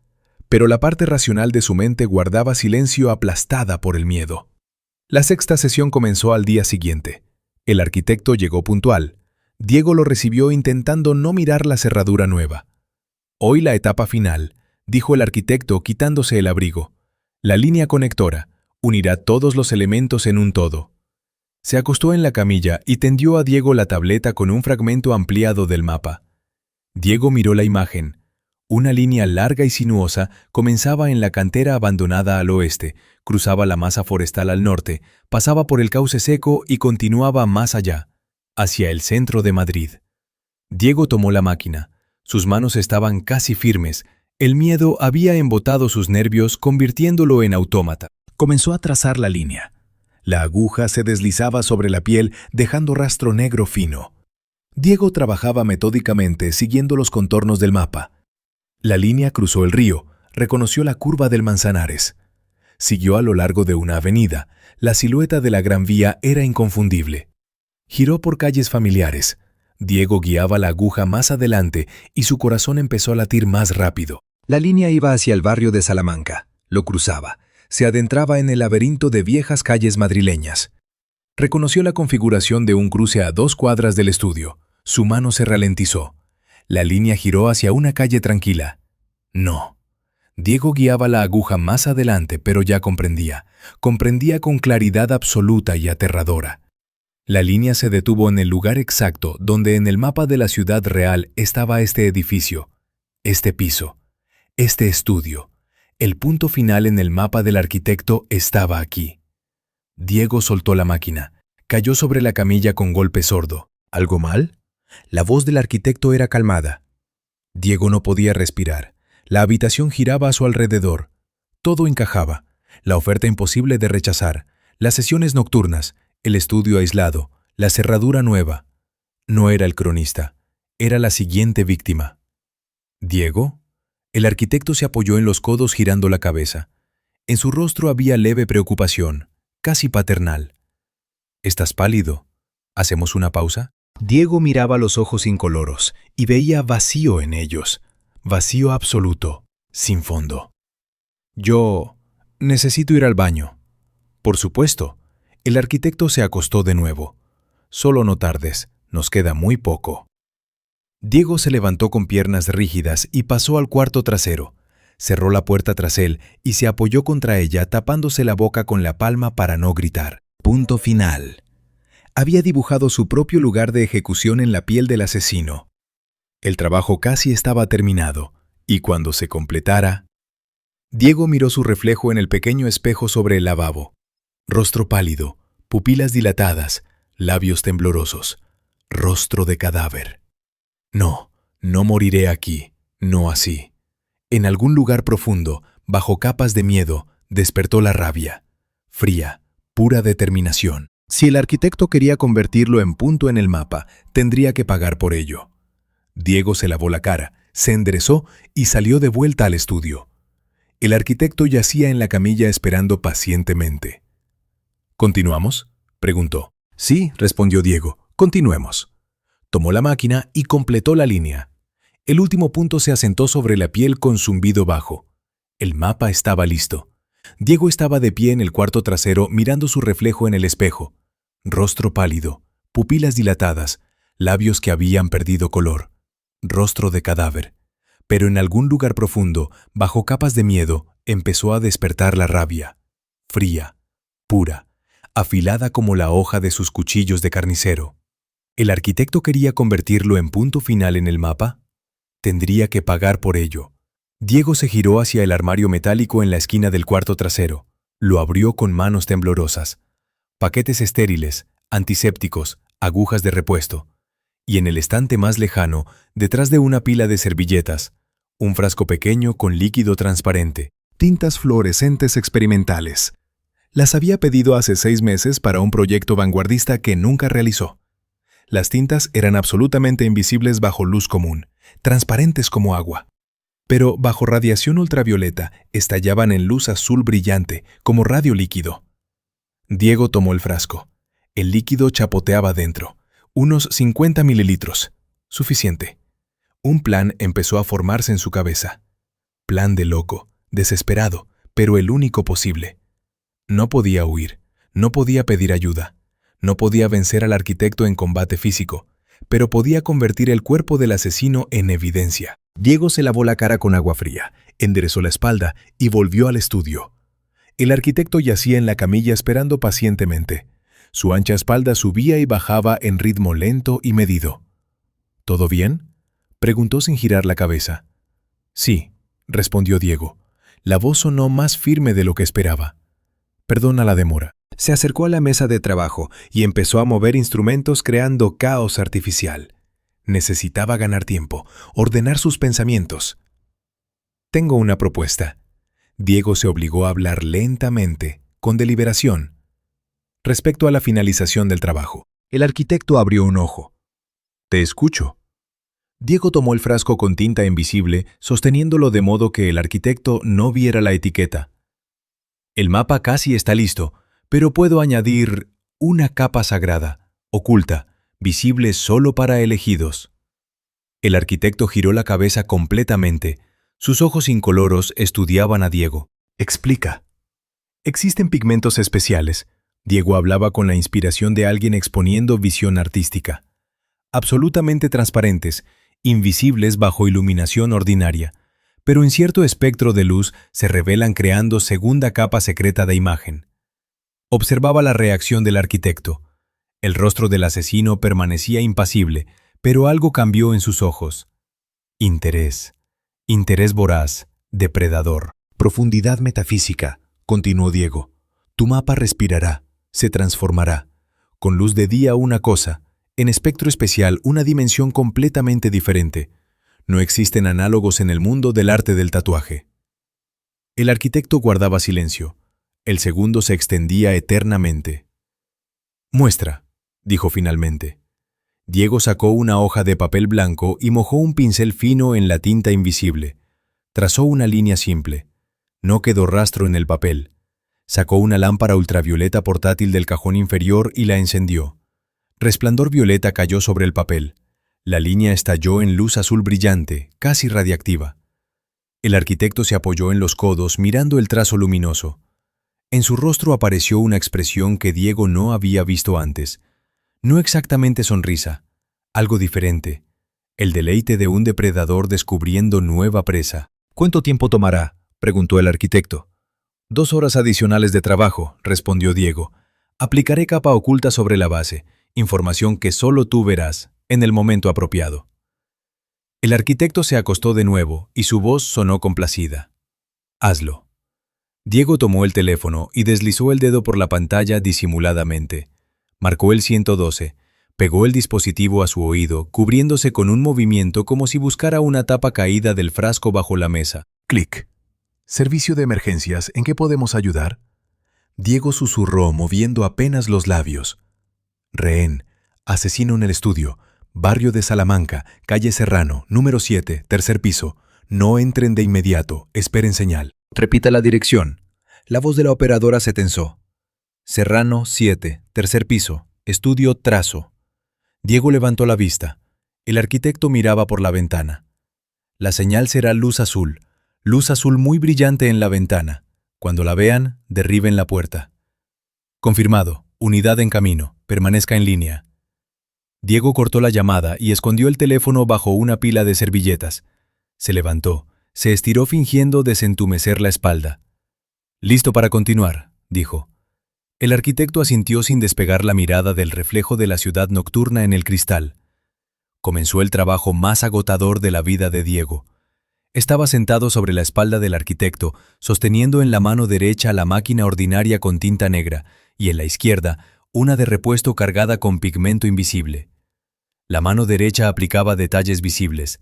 Pero la parte racional de su mente guardaba silencio aplastada por el miedo. La sexta sesión comenzó al día siguiente. El arquitecto llegó puntual. Diego lo recibió intentando no mirar la cerradura nueva. «Hoy la etapa final», dijo el arquitecto quitándose el abrigo. «La línea conectora unirá todos los elementos en un todo». Se acostó en la camilla y tendió a Diego la tableta con un fragmento ampliado del mapa. Diego miró la imagen. Una línea larga y sinuosa comenzaba en la cantera abandonada al oeste, cruzaba la masa forestal al norte, pasaba por el cauce seco y continuaba más allá, hacia el centro de Madrid. Diego tomó la máquina. Sus manos estaban casi firmes. El miedo había embotado sus nervios, convirtiéndolo en autómata. Comenzó a trazar la línea. La aguja se deslizaba sobre la piel, dejando rastro negro fino. Diego trabajaba metódicamente, siguiendo los contornos del mapa. La línea cruzó el río, reconoció la curva del Manzanares. Siguió a lo largo de una avenida. La silueta de la Gran Vía era inconfundible. Giró por calles familiares. Diego guiaba la aguja más adelante y su corazón empezó a latir más rápido. La línea iba hacia el barrio de Salamanca. Lo cruzaba. Se adentraba en el laberinto de viejas calles madrileñas. Reconoció la configuración de un cruce a 2 cuadras del estudio. Su mano se ralentizó. La línea giró hacia una calle tranquila. No. Diego guiaba la aguja más adelante, pero ya comprendía. Comprendía con claridad absoluta y aterradora. La línea se detuvo en el lugar exacto donde en el mapa de la ciudad real estaba este edificio, este piso, este estudio. El punto final en el mapa del arquitecto estaba aquí. Diego soltó la máquina. Cayó sobre la camilla con golpe sordo. ¿Algo mal? La voz del arquitecto era calmada. Diego no podía respirar. La habitación giraba a su alrededor. Todo encajaba. La oferta imposible de rechazar. Las sesiones nocturnas. El estudio aislado. La cerradura nueva. No era el cronista. Era la siguiente víctima. ¿Diego? El arquitecto se apoyó en los codos girando la cabeza. En su rostro había leve preocupación, casi paternal. «¿Estás pálido? ¿Hacemos una pausa?» Diego miraba los ojos incoloros y veía vacío en ellos. Vacío absoluto, sin fondo. «Yo necesito ir al baño». «Por supuesto». El arquitecto se acostó de nuevo. «Solo no tardes, nos queda muy poco». Diego se levantó con piernas rígidas y pasó al cuarto trasero. Cerró la puerta tras él y se apoyó contra ella tapándose la boca con la palma para no gritar. Punto final. había dibujado su propio lugar de ejecución en la piel del asesino. El trabajo casi estaba terminado, y cuando se completara, Diego miró su reflejo en el pequeño espejo sobre el lavabo. Rostro pálido, pupilas dilatadas, labios temblorosos, rostro de cadáver. No, no moriré aquí, no así. En algún lugar profundo, bajo capas de miedo, despertó la rabia. Fría, pura determinación. Si el arquitecto quería convertirlo en punto en el mapa, tendría que pagar por ello. Diego se lavó la cara, se enderezó y salió de vuelta al estudio. El arquitecto yacía en la camilla esperando pacientemente. ¿Continuamos?, preguntó. Sí, respondió Diego. Continuemos. Tomó la máquina y completó la línea. El último punto se asentó sobre la piel con zumbido bajo. El mapa estaba listo. Diego estaba de pie en el cuarto trasero mirando su reflejo en el espejo. Rostro pálido, pupilas dilatadas, labios que habían perdido color. Rostro de cadáver. Pero en algún lugar profundo, bajo capas de miedo, empezó a despertar la rabia. Fría, pura, afilada como la hoja de sus cuchillos de carnicero. ¿El arquitecto quería convertirlo en punto final en el mapa? Tendría que pagar por ello. Diego se giró hacia el armario metálico en la esquina del cuarto trasero. Lo abrió con manos temblorosas. Paquetes estériles, antisépticos, agujas de repuesto. Y en el estante más lejano, detrás de una pila de servilletas, un frasco pequeño con líquido transparente, tintas fluorescentes experimentales. Las había pedido hace 6 meses para un proyecto vanguardista que nunca realizó. Las tintas eran absolutamente invisibles bajo luz común, transparentes como agua. Pero bajo radiación ultravioleta estallaban en luz azul brillante, como radio líquido. Diego tomó el frasco. El líquido chapoteaba dentro. Unos 50 mililitros. Suficiente. Un plan empezó a formarse en su cabeza. Plan de loco, desesperado, pero el único posible. No podía huir, no podía pedir ayuda, no podía vencer al arquitecto en combate físico, pero podía convertir el cuerpo del asesino en evidencia. Diego se lavó la cara con agua fría, enderezó la espalda y volvió al estudio. El arquitecto yacía en la camilla esperando pacientemente. Su ancha espalda subía y bajaba en ritmo lento y medido. ¿Todo bien?, preguntó sin girar la cabeza. Sí, respondió Diego. La voz sonó más firme de lo que esperaba. Perdona la demora. Se acercó a la mesa de trabajo y empezó a mover instrumentos creando caos artificial. Necesitaba ganar tiempo, ordenar sus pensamientos. Tengo una propuesta. Diego se obligó a hablar lentamente, con deliberación. Respecto a la finalización del trabajo, el arquitecto abrió un ojo. Te escucho. Diego tomó el frasco con tinta invisible, sosteniéndolo de modo que el arquitecto no viera la etiqueta. El mapa casi está listo, pero puedo añadir una capa sagrada, oculta, visible solo para elegidos. El arquitecto giró la cabeza completamente. Sus ojos incoloros estudiaban a Diego. Explica. Existen pigmentos especiales. Diego hablaba con la inspiración de alguien exponiendo visión artística. Absolutamente transparentes, invisibles bajo iluminación ordinaria, pero en cierto espectro de luz se revelan creando segunda capa secreta de imagen. Observaba la reacción del arquitecto. El rostro del asesino permanecía impasible, pero algo cambió en sus ojos. Interés. Interés voraz, depredador. Profundidad metafísica, continuó Diego. Tu mapa respirará, se transformará. Con luz de día una cosa, en espectro especial una dimensión completamente diferente. No existen análogos en el mundo del arte del tatuaje. El arquitecto guardaba silencio. El segundo se extendía eternamente. Muestra, dijo finalmente. Diego sacó una hoja de papel blanco y mojó un pincel fino en la tinta invisible. Trazó una línea simple. No quedó rastro en el papel. Sacó una lámpara ultravioleta portátil del cajón inferior y la encendió. Resplandor violeta cayó sobre el papel. La línea estalló en luz azul brillante, casi radiactiva. El arquitecto se apoyó en los codos mirando el trazo luminoso. En su rostro apareció una expresión que Diego no había visto antes. No exactamente sonrisa, algo diferente. El deleite de un depredador descubriendo nueva presa. ¿Cuánto tiempo tomará?, preguntó el arquitecto. 2 horas adicionales de trabajo, respondió Diego. Aplicaré capa oculta sobre la base, información que solo tú verás en el momento apropiado. El arquitecto se acostó de nuevo y su voz sonó complacida. Hazlo. Diego tomó el teléfono y deslizó el dedo por la pantalla disimuladamente. Marcó el 112, pegó el dispositivo a su oído, cubriéndose con un movimiento como si buscara una tapa caída del frasco bajo la mesa. Clic. Servicio de emergencias, ¿en qué podemos ayudar? Diego susurró, moviendo apenas los labios. Rehén, asesino en el estudio, barrio de Salamanca, calle Serrano, número 7, tercer piso. No entren de inmediato, esperen señal. Repita la dirección. La voz de la operadora se tensó. Serrano 7, tercer piso, estudio Trazo. Diego levantó la vista. El arquitecto miraba por la ventana. La señal será luz azul muy brillante en la ventana. Cuando la vean, derriben la puerta. Confirmado, unidad en camino, permanezca en línea. Diego cortó la llamada y escondió el teléfono bajo una pila de servilletas. Se levantó, se estiró fingiendo desentumecer la espalda. «Listo para continuar», dijo. El arquitecto asintió sin despegar la mirada del reflejo de la ciudad nocturna en el cristal. Comenzó el trabajo más agotador de la vida de Diego. Estaba sentado sobre la espalda del arquitecto, sosteniendo en la mano derecha la máquina ordinaria con tinta negra y en la izquierda una de repuesto cargada con pigmento invisible. La mano derecha aplicaba detalles visibles,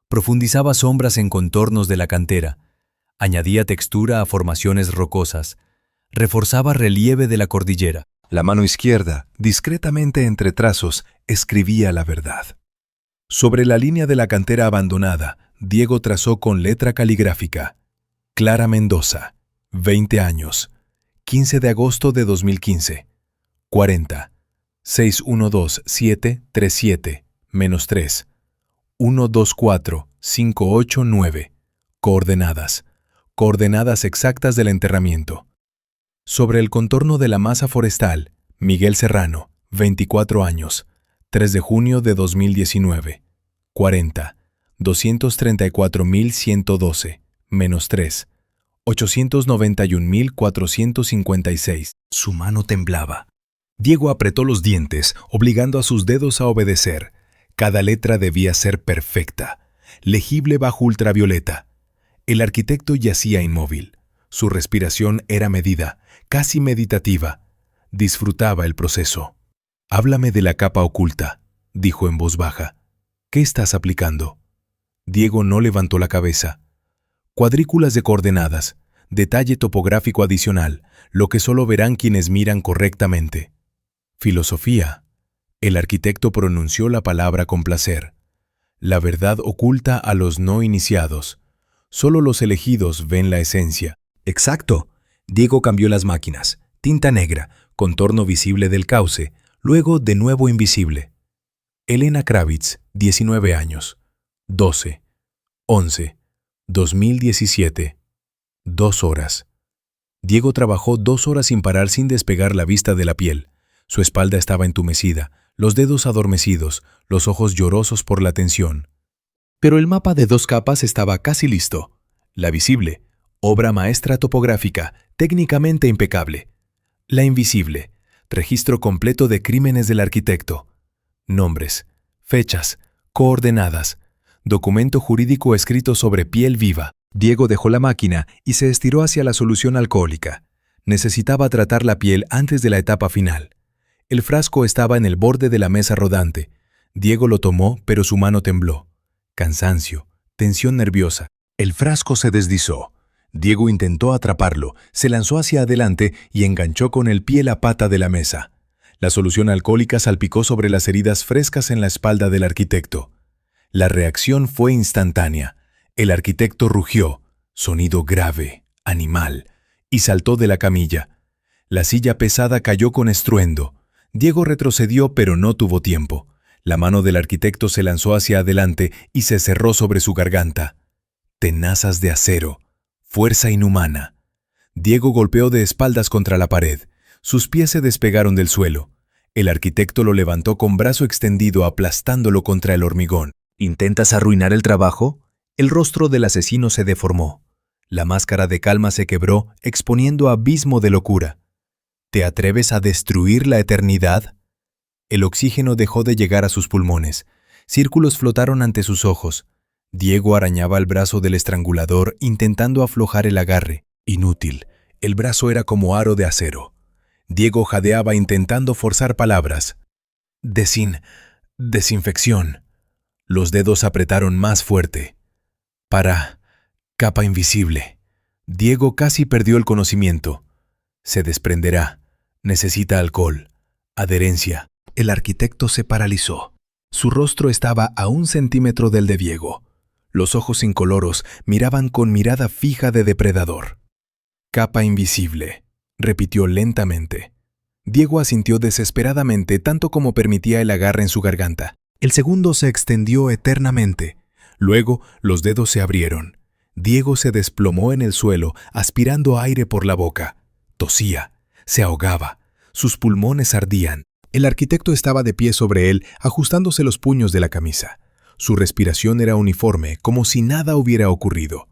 profundizaba sombras en contornos de la cantera, añadía textura a formaciones rocosas, reforzaba relieve de la cordillera. La mano izquierda, discretamente entre trazos, escribía la verdad. Sobre la línea de la cantera abandonada, Diego trazó con letra caligráfica: Clara Mendoza, 20 años, 15 de agosto de 2015, 40, 612737, -3, 124589, coordenadas exactas del enterramiento. Sobre el contorno de la masa forestal, Miguel Serrano, 24 años, 3 de junio de 2019, 40, 234.112, -3, 891.456. Su mano temblaba. Diego apretó los dientes, obligando a sus dedos a obedecer. Cada letra debía ser perfecta, legible bajo ultravioleta. El arquitecto yacía inmóvil. Su respiración era medida, casi meditativa. Disfrutaba el proceso. «Háblame de la capa oculta», dijo en voz baja. «¿Qué estás aplicando?» Diego no levantó la cabeza. Cuadrículas de coordenadas, detalle topográfico adicional, lo que solo verán quienes miran correctamente. Filosofía. El arquitecto pronunció la palabra con placer. La verdad oculta a los no iniciados. Solo los elegidos ven la esencia. Exacto. Diego cambió las máquinas. Tinta negra, contorno visible del cauce, luego de nuevo invisible. Elena Kravitz, 19 años. 12, 11, 2017. 2 horas. Diego trabajó 2 horas sin parar, sin despegar la vista de la piel. Su espalda estaba entumecida, los dedos adormecidos, los ojos llorosos por la tensión. Pero el mapa de 2 capas estaba casi listo. La visible, obra maestra topográfica, técnicamente impecable. La invisible, registro completo de crímenes del arquitecto. Nombres, fechas, coordenadas, documento jurídico escrito sobre piel viva. Diego dejó la máquina y se estiró hacia la solución alcohólica. Necesitaba tratar la piel antes de la etapa final. El frasco estaba en el borde de la mesa rodante. Diego lo tomó, pero su mano tembló. Cansancio, tensión nerviosa. El frasco se deslizó. Diego intentó atraparlo, se lanzó hacia adelante y enganchó con el pie la pata de la mesa. La solución alcohólica salpicó sobre las heridas frescas en la espalda del arquitecto. La reacción fue instantánea. El arquitecto rugió, sonido grave, animal, y saltó de la camilla. La silla pesada cayó con estruendo. Diego retrocedió, pero no tuvo tiempo. La mano del arquitecto se lanzó hacia adelante y se cerró sobre su garganta. Tenazas de acero, fuerza inhumana. Diego golpeó de espaldas contra la pared. Sus pies se despegaron del suelo. El arquitecto lo levantó con brazo extendido, aplastándolo contra el hormigón. ¿Intentas arruinar el trabajo? El rostro del asesino se deformó. La máscara de calma se quebró, exponiendo abismo de locura. ¿Te atreves a destruir la eternidad? El oxígeno dejó de llegar a sus pulmones. Círculos flotaron ante sus ojos. Diego arañaba el brazo del estrangulador intentando aflojar el agarre. Inútil. El brazo era como aro de acero. Diego jadeaba intentando forzar palabras. Desinfección. Los dedos apretaron más fuerte. Capa invisible. Diego casi perdió el conocimiento. Se desprenderá. Necesita alcohol. Adherencia. El arquitecto se paralizó. Su rostro estaba a 1 centímetro del de Diego. Los ojos incoloros miraban con mirada fija de depredador. Capa invisible, repitió lentamente. Diego asintió desesperadamente tanto como permitía el agarre en su garganta. El segundo se extendió eternamente. Luego los dedos se abrieron. Diego se desplomó en el suelo, aspirando aire por la boca. Tosía, se ahogaba. Sus pulmones ardían. El arquitecto estaba de pie sobre él, ajustándose los puños de la camisa. Su respiración era uniforme, como si nada hubiera ocurrido.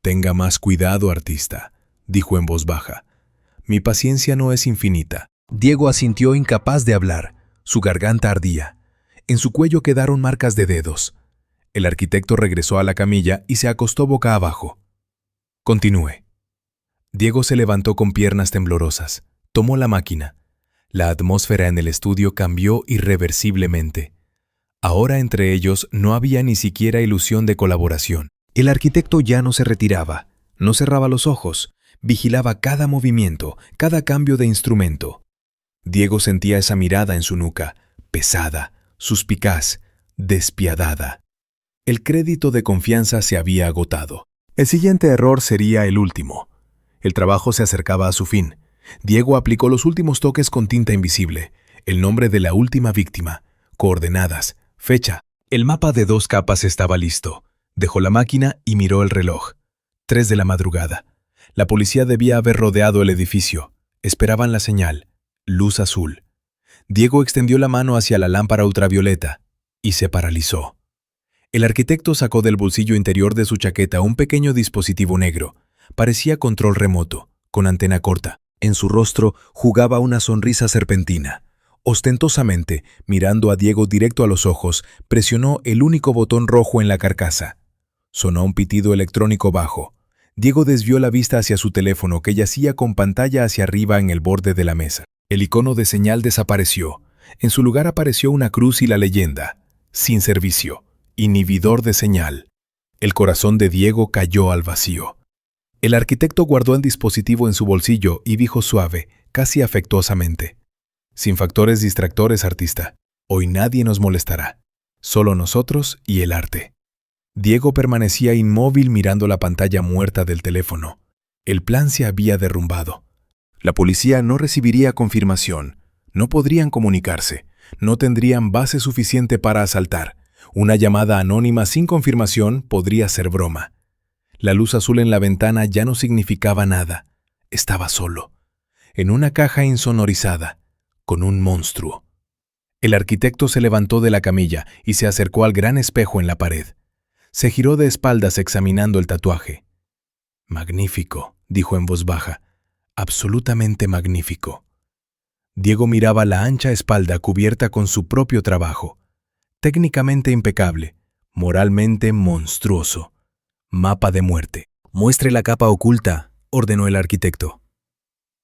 «Tenga más cuidado, artista», dijo en voz baja. «Mi paciencia no es infinita». Diego asintió incapaz de hablar. Su garganta ardía. En su cuello quedaron marcas de dedos. El arquitecto regresó a la camilla y se acostó boca abajo. «Continúe». Diego se levantó con piernas temblorosas. Tomó la máquina. La atmósfera en el estudio cambió irreversiblemente. Ahora entre ellos no había ni siquiera ilusión de colaboración. El arquitecto ya no se retiraba, no cerraba los ojos, vigilaba cada movimiento, cada cambio de instrumento. Diego sentía esa mirada en su nuca, pesada, suspicaz, despiadada. El crédito de confianza se había agotado. El siguiente error sería el último. El trabajo se acercaba a su fin. Diego aplicó los últimos toques con tinta invisible, el nombre de la última víctima, coordenadas, fecha. El mapa de 2 capas estaba listo. Dejó la máquina y miró el reloj. 3 de la madrugada. La policía debía haber rodeado el edificio. Esperaban la señal. Luz azul. Diego extendió la mano hacia la lámpara ultravioleta y se paralizó. El arquitecto sacó del bolsillo interior de su chaqueta un pequeño dispositivo negro. Parecía control remoto, con antena corta. En su rostro jugaba una sonrisa serpentina. Ostentosamente, mirando a Diego directo a los ojos, presionó el único botón rojo en la carcasa. Sonó un pitido electrónico bajo. Diego desvió la vista hacia su teléfono que yacía con pantalla hacia arriba en el borde de la mesa. El icono de señal desapareció. En su lugar apareció una cruz y la leyenda: sin servicio, inhibidor de señal. El corazón de Diego cayó al vacío. El arquitecto guardó el dispositivo en su bolsillo y dijo suave, casi afectuosamente: «Sin factores distractores, artista. Hoy nadie nos molestará. Solo nosotros y el arte». Diego permanecía inmóvil mirando la pantalla muerta del teléfono. El plan se había derrumbado. La policía no recibiría confirmación. No podrían comunicarse. No tendrían base suficiente para asaltar. Una llamada anónima sin confirmación podría ser broma. La luz azul en la ventana ya no significaba nada. Estaba solo, en una caja insonorizada, con un monstruo. El arquitecto se levantó de la camilla y se acercó al gran espejo en la pared. Se giró de espaldas examinando el tatuaje. «Magnífico», dijo en voz baja. «Absolutamente magnífico». Diego miraba la ancha espalda cubierta con su propio trabajo. Técnicamente impecable, moralmente monstruoso. Mapa de muerte. «Muestre la capa oculta», ordenó el arquitecto.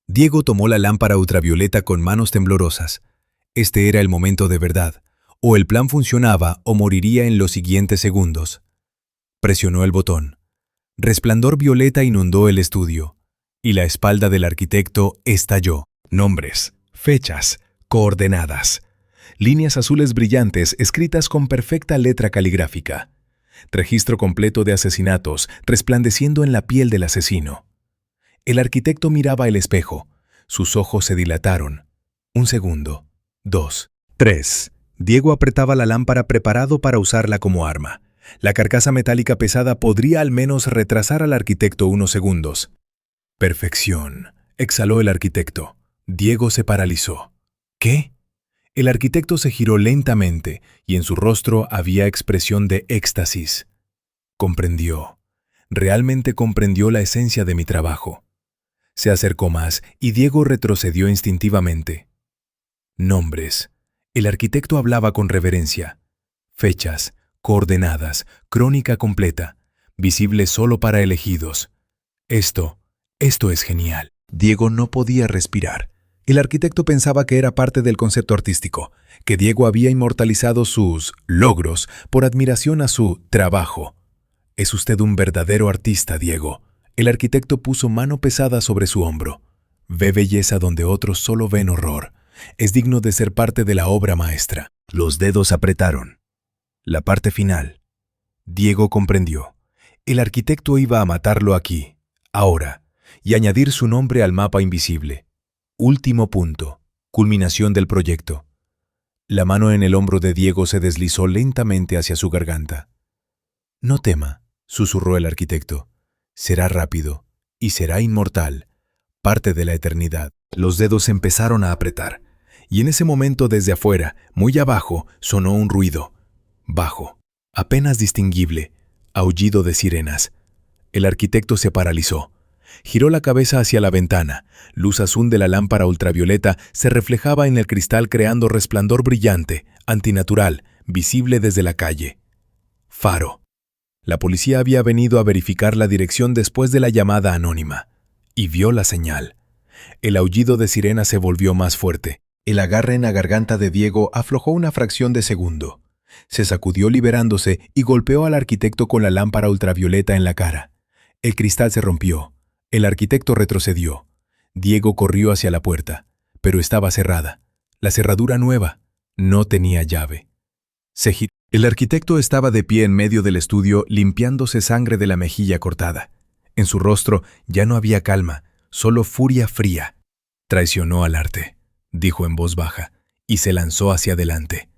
Diego tomó la lámpara ultravioleta con manos temblorosas. Este era el momento de verdad. O el plan funcionaba o moriría en los siguientes segundos. Presionó el botón. Resplandor violeta inundó el estudio. Y la espalda del arquitecto estalló. Nombres, fechas, coordenadas. Líneas azules brillantes escritas con perfecta letra caligráfica. Registro completo de asesinatos resplandeciendo en la piel del asesino. El arquitecto miraba el espejo. Sus ojos se dilataron. 1 segundo. 2. 3. Diego apretaba la lámpara preparado para usarla como arma. La carcasa metálica pesada podría al menos retrasar al arquitecto unos segundos. «Perfección», exhaló el arquitecto. Diego se paralizó. «¿Qué?». El arquitecto se giró lentamente y en su rostro había expresión de éxtasis. Comprendió. Realmente comprendió la esencia de mi trabajo. Se acercó más y Diego retrocedió instintivamente. «Nombres». El arquitecto hablaba con reverencia. Fechas, coordenadas, crónica completa, visible solo para elegidos. Esto es genial. Diego no podía respirar. El arquitecto pensaba que era parte del concepto artístico, que Diego había inmortalizado sus logros por admiración a su trabajo. Es usted un verdadero artista, Diego. El arquitecto puso mano pesada sobre su hombro. Ve belleza donde otros solo ven horror. Es digno de ser parte de la obra maestra. Los dedos apretaron. La parte final. Diego comprendió. El arquitecto iba a matarlo aquí, ahora, y añadir su nombre al mapa invisible. Último punto. Culminación del proyecto. La mano en el hombro de Diego se deslizó lentamente hacia su garganta. «No tema», susurró el arquitecto. «Será rápido y será inmortal, parte de la eternidad». Los dedos empezaron a apretar, y en ese momento desde afuera, muy abajo, sonó un ruido. Bajo, apenas distinguible, aullido de sirenas. El arquitecto se paralizó. Giró la cabeza hacia la ventana. Luz azul de la lámpara ultravioleta se reflejaba en el cristal creando resplandor brillante, antinatural, visible desde la calle. Faro. La policía había venido a verificar la dirección después de la llamada anónima, y vio la señal. El aullido de sirena se volvió más fuerte. El agarre en la garganta de Diego aflojó una fracción de segundo. Se sacudió liberándose y golpeó al arquitecto con la lámpara ultravioleta en la cara. El cristal se rompió. El arquitecto retrocedió. Diego corrió hacia la puerta, pero estaba cerrada. La cerradura nueva. No tenía llave. Se giró. El arquitecto estaba de pie en medio del estudio limpiándose sangre de la mejilla cortada. En su rostro ya no había calma, solo furia fría. «Traicionó al arte», dijo en voz baja, y se lanzó hacia adelante.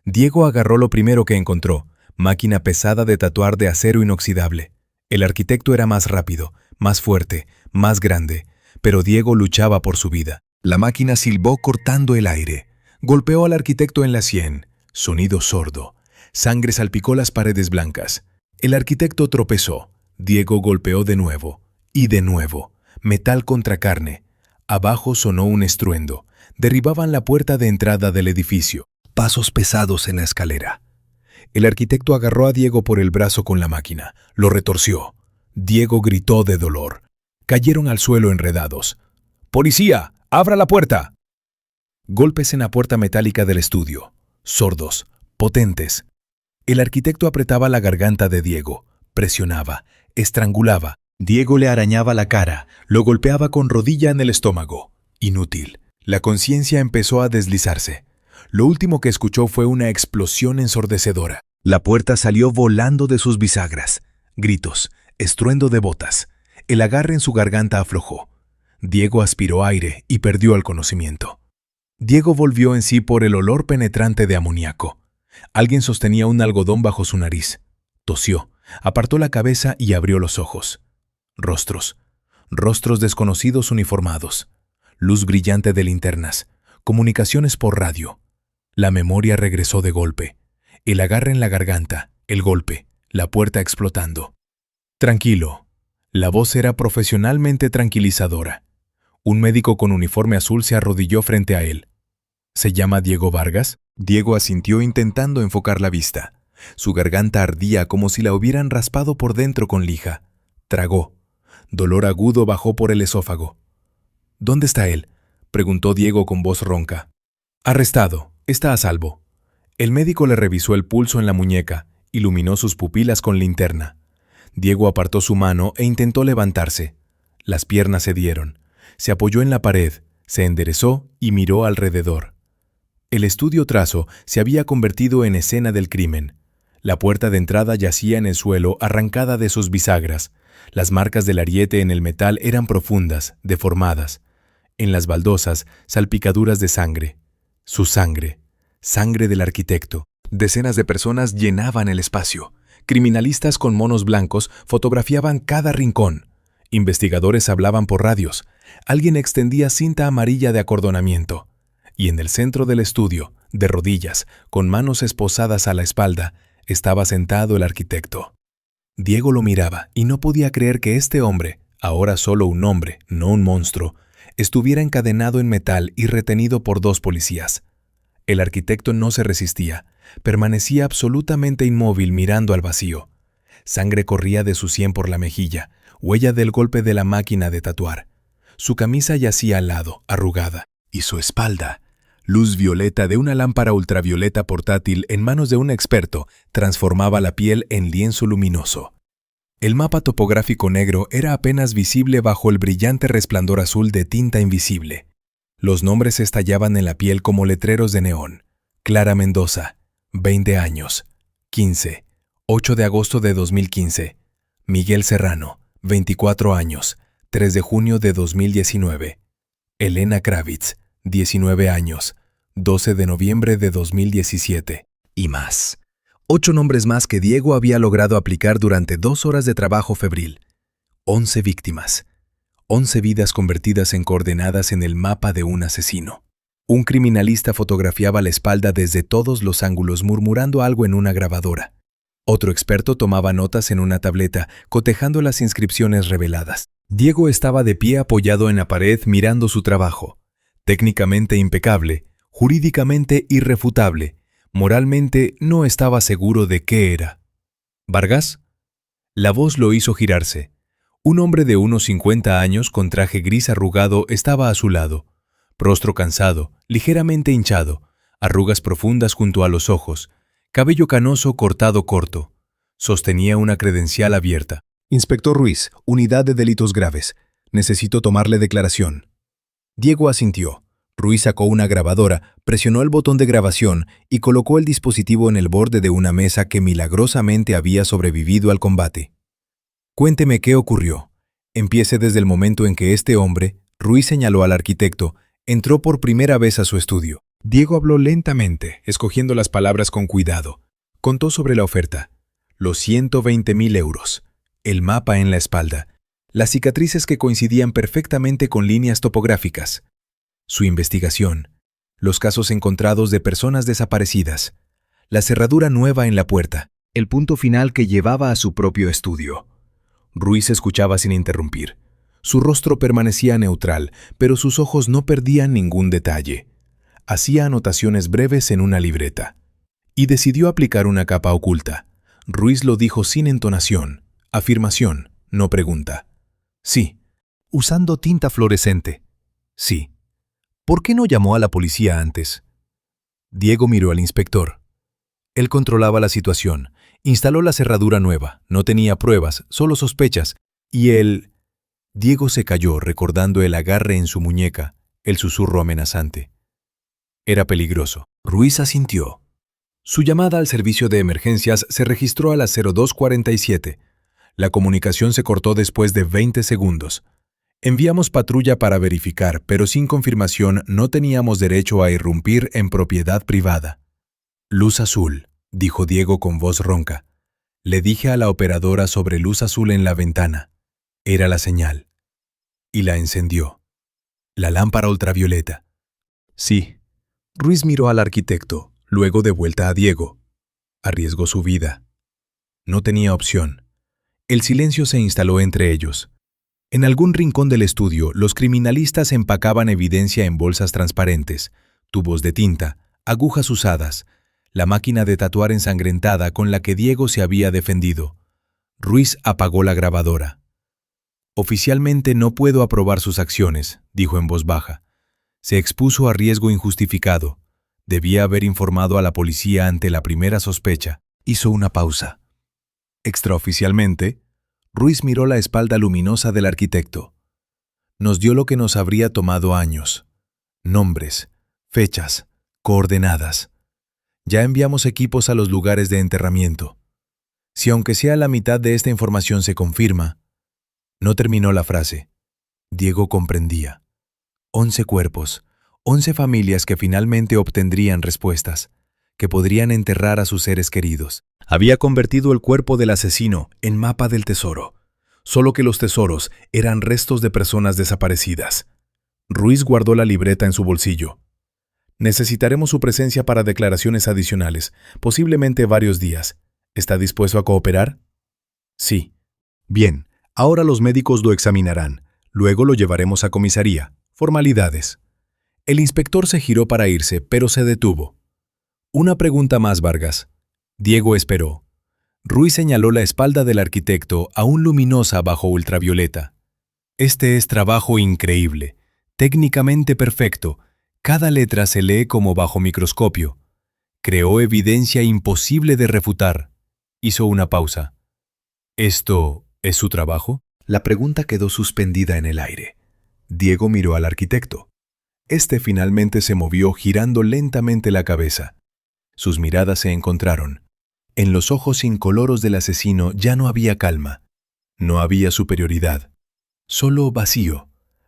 Diego agarró lo primero que encontró, máquina pesada de tatuar de acero inoxidable. El arquitecto era más rápido, más fuerte, más grande, pero Diego luchaba por su vida. La máquina silbó cortando el aire. Golpeó al arquitecto en la sien. Sonido sordo. Sangre salpicó las paredes blancas. El arquitecto tropezó. Diego golpeó de nuevo. Y de nuevo. Metal contra carne. Abajo sonó un estruendo. Derribaban la puerta de entrada del edificio. Pasos pesados en la escalera. El arquitecto agarró a Diego por el brazo con la máquina. Lo retorció. Diego gritó de dolor. Cayeron al suelo enredados. «¡Policía! ¡Abra la puerta!». Golpes en la puerta metálica del estudio. Sordos, potentes. El arquitecto apretaba la garganta de Diego. Presionaba, estrangulaba. Diego le arañaba la cara, lo golpeaba con rodilla en el estómago. Inútil. La conciencia empezó a deslizarse. Lo último que escuchó fue una explosión ensordecedora. La puerta salió volando de sus bisagras. Gritos, estruendo de botas. El agarre en su garganta aflojó. Diego aspiró aire y perdió el conocimiento. Diego volvió en sí por el olor penetrante de amoníaco. Alguien sostenía un algodón bajo su nariz. Tosió, apartó la cabeza y abrió los ojos. Rostros. Rostros desconocidos uniformados. Luz brillante de linternas. Comunicaciones por radio. La memoria regresó de golpe. El agarre en la garganta, el golpe, la puerta explotando. «Tranquilo». La voz era profesionalmente tranquilizadora. Un médico con uniforme azul se arrodilló frente a él. «¿Se llama Diego Vargas?». Diego asintió intentando enfocar la vista. Su garganta ardía como si la hubieran raspado por dentro con lija. Tragó. Dolor agudo bajó por el esófago. «¿Dónde está él?», preguntó Diego con voz ronca. «Arrestado. Está a salvo». El médico le revisó el pulso en la muñeca, iluminó sus pupilas con linterna. Diego apartó su mano e intentó levantarse. Las piernas cedieron. Se apoyó en la pared, se enderezó y miró alrededor. El estudio trazo se había convertido en escena del crimen. La puerta de entrada yacía en el suelo arrancada de sus bisagras. Las marcas del ariete en el metal eran profundas, deformadas. En las baldosas, salpicaduras de sangre. Su sangre. Sangre del arquitecto. Decenas de personas llenaban el espacio. Criminalistas con monos blancos fotografiaban cada rincón. Investigadores hablaban por radios. Alguien extendía cinta amarilla de acordonamiento. Y en el centro del estudio, de rodillas, con manos esposadas a la espalda, estaba sentado el arquitecto. Diego lo miraba y no podía creer que este hombre, ahora solo un hombre, no un monstruo, estuviera encadenado en metal y retenido por 2 policías. El arquitecto no se resistía. Permanecía absolutamente inmóvil mirando al vacío. Sangre corría de su sien por la mejilla, huella del golpe de la máquina de tatuar. Su camisa yacía al lado, arrugada, y su espalda, luz violeta de una lámpara ultravioleta portátil en manos de un experto, transformaba la piel en lienzo luminoso. El mapa topográfico negro era apenas visible bajo el brillante resplandor azul de tinta invisible. Los nombres estallaban en la piel como letreros de neón. Clara Mendoza, 20 años, 15, 8 de agosto de 2015. Miguel Serrano, 24 años, 3 de junio de 2019. Elena Kravitz, 19 años, 12 de noviembre de 2017. Y más. 8 nombres más que Diego había logrado aplicar durante 2 horas de trabajo febril. 11 víctimas. 11 vidas convertidas en coordenadas en el mapa de un asesino. Un criminalista fotografiaba la espalda desde todos los ángulos murmurando algo en una grabadora. Otro experto tomaba notas en una tableta, cotejando las inscripciones reveladas. Diego estaba de pie apoyado en la pared mirando su trabajo. Técnicamente impecable, jurídicamente irrefutable, moralmente no estaba seguro de qué era. ¿Vargas? La voz lo hizo girarse. Un hombre de unos 50 años con traje gris arrugado estaba a su lado. Rostro cansado, ligeramente hinchado, arrugas profundas junto a los ojos, cabello canoso cortado corto. Sostenía una credencial abierta. Inspector Ruiz, Unidad de Delitos Graves. Necesito tomarle declaración. Diego asintió. Ruiz sacó una grabadora, presionó el botón de grabación y colocó el dispositivo en el borde de una mesa que milagrosamente había sobrevivido al combate. Cuénteme qué ocurrió. Empiece desde el momento en que este hombre, Ruiz señaló al arquitecto, entró por primera vez a su estudio. Diego habló lentamente, escogiendo las palabras con cuidado. Contó sobre la oferta. Los 120.000 euros. El mapa en la espalda. Las cicatrices que coincidían perfectamente con líneas topográficas. Su investigación. Los casos encontrados de personas desaparecidas. La cerradura nueva en la puerta. El punto final que llevaba a su propio estudio. Ruiz escuchaba sin interrumpir. Su rostro permanecía neutral, pero sus ojos no perdían ningún detalle. Hacía anotaciones breves en una libreta. Y decidió aplicar una capa oculta. Ruiz lo dijo sin entonación. Afirmación, no pregunta. Sí. Usando tinta fluorescente. Sí. ¿Por qué no llamó a la policía antes? Diego miró al inspector. Él controlaba la situación. Instaló la cerradura nueva. No tenía pruebas, solo sospechas. Y él... Diego se calló recordando el agarre en su muñeca, el susurro amenazante. Era peligroso. Ruiz asintió. Su llamada al servicio de emergencias se registró a las 02:47. La comunicación se cortó después de 20 segundos. Enviamos patrulla para verificar, pero sin confirmación no teníamos derecho a irrumpir en propiedad privada. Luz azul, dijo Diego con voz ronca. Le dije a la operadora sobre luz azul en la ventana. Era la señal. Y la encendió. La lámpara ultravioleta. Sí. Ruiz miró al arquitecto, luego de vuelta a Diego. Arriesgó su vida. No tenía opción. El silencio se instaló entre ellos. En algún rincón del estudio, los criminalistas empacaban evidencia en bolsas transparentes, tubos de tinta, agujas usadas, la máquina de tatuar ensangrentada con la que Diego se había defendido. Ruiz apagó la grabadora. Oficialmente no puedo aprobar sus acciones, dijo en voz baja. Se expuso a riesgo injustificado. Debía haber informado a la policía ante la primera sospecha. Hizo una pausa. Extraoficialmente, Ruiz miró la espalda luminosa del arquitecto. Nos dio lo que nos habría tomado años. Nombres, fechas, coordenadas. Ya enviamos equipos a los lugares de enterramiento. Si aunque sea la mitad de esta información se confirma... No terminó la frase. Diego comprendía. 11 cuerpos, 11 familias que finalmente obtendrían respuestas, que podrían enterrar a sus seres queridos. Había convertido el cuerpo del asesino en mapa del tesoro, solo que los tesoros eran restos de personas desaparecidas. Ruiz guardó la libreta en su bolsillo. Necesitaremos su presencia para declaraciones adicionales, posiblemente varios días. ¿Está dispuesto a cooperar? Sí. Bien. Ahora los médicos lo examinarán. Luego lo llevaremos a comisaría. Formalidades. El inspector se giró para irse, pero se detuvo. Una pregunta más, Vargas. Diego esperó. Ruiz señaló la espalda del arquitecto, aún luminosa bajo ultravioleta. Este es trabajo increíble, técnicamente perfecto. Cada letra se lee como bajo microscopio. Creó evidencia imposible de refutar. Hizo una pausa. ¿Esto es su trabajo? La pregunta quedó suspendida en el aire. Diego miró al arquitecto. Este finalmente se movió girando lentamente la cabeza. Sus miradas se encontraron. En los ojos incoloros del asesino ya no había calma. No había superioridad. Solo vacío.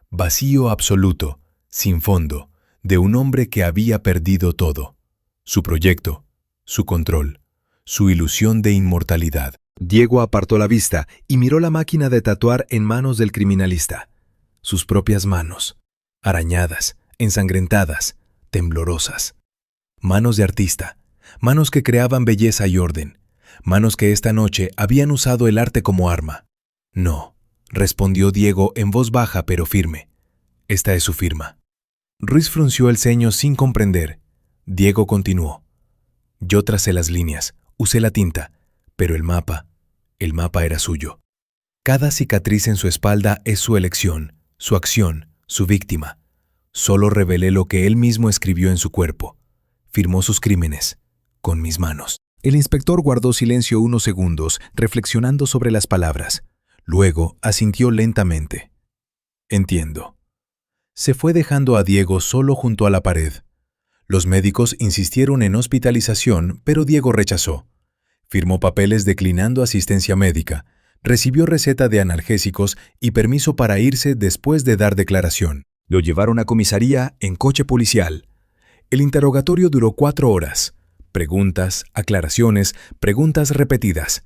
Vacío absoluto, sin fondo, de un hombre que había perdido todo. Su proyecto, su control, su ilusión de inmortalidad. Diego apartó la vista y miró la máquina de tatuar en manos del criminalista. Sus propias manos, arañadas, ensangrentadas, temblorosas. Manos de artista, manos que creaban belleza y orden, manos que esta noche habían usado el arte como arma. No, respondió Diego en voz baja pero firme. Esta es su firma. Ruiz frunció el ceño sin comprender. Diego continuó. Yo tracé las líneas, usé la tinta, pero el mapa era suyo. Cada cicatriz en su espalda es su elección, su acción, su víctima. Solo revelé lo que él mismo escribió en su cuerpo. Firmó sus crímenes, con mis manos. El inspector guardó silencio unos segundos, reflexionando sobre las palabras. Luego asintió lentamente. Entiendo. Se fue dejando a Diego solo junto a la pared. Los médicos insistieron en hospitalización, pero Diego rechazó. Firmó papeles declinando asistencia médica, recibió receta de analgésicos y permiso para irse después de dar declaración. Lo llevaron a comisaría en coche policial. El interrogatorio duró 4 horas. Preguntas, aclaraciones, preguntas repetidas.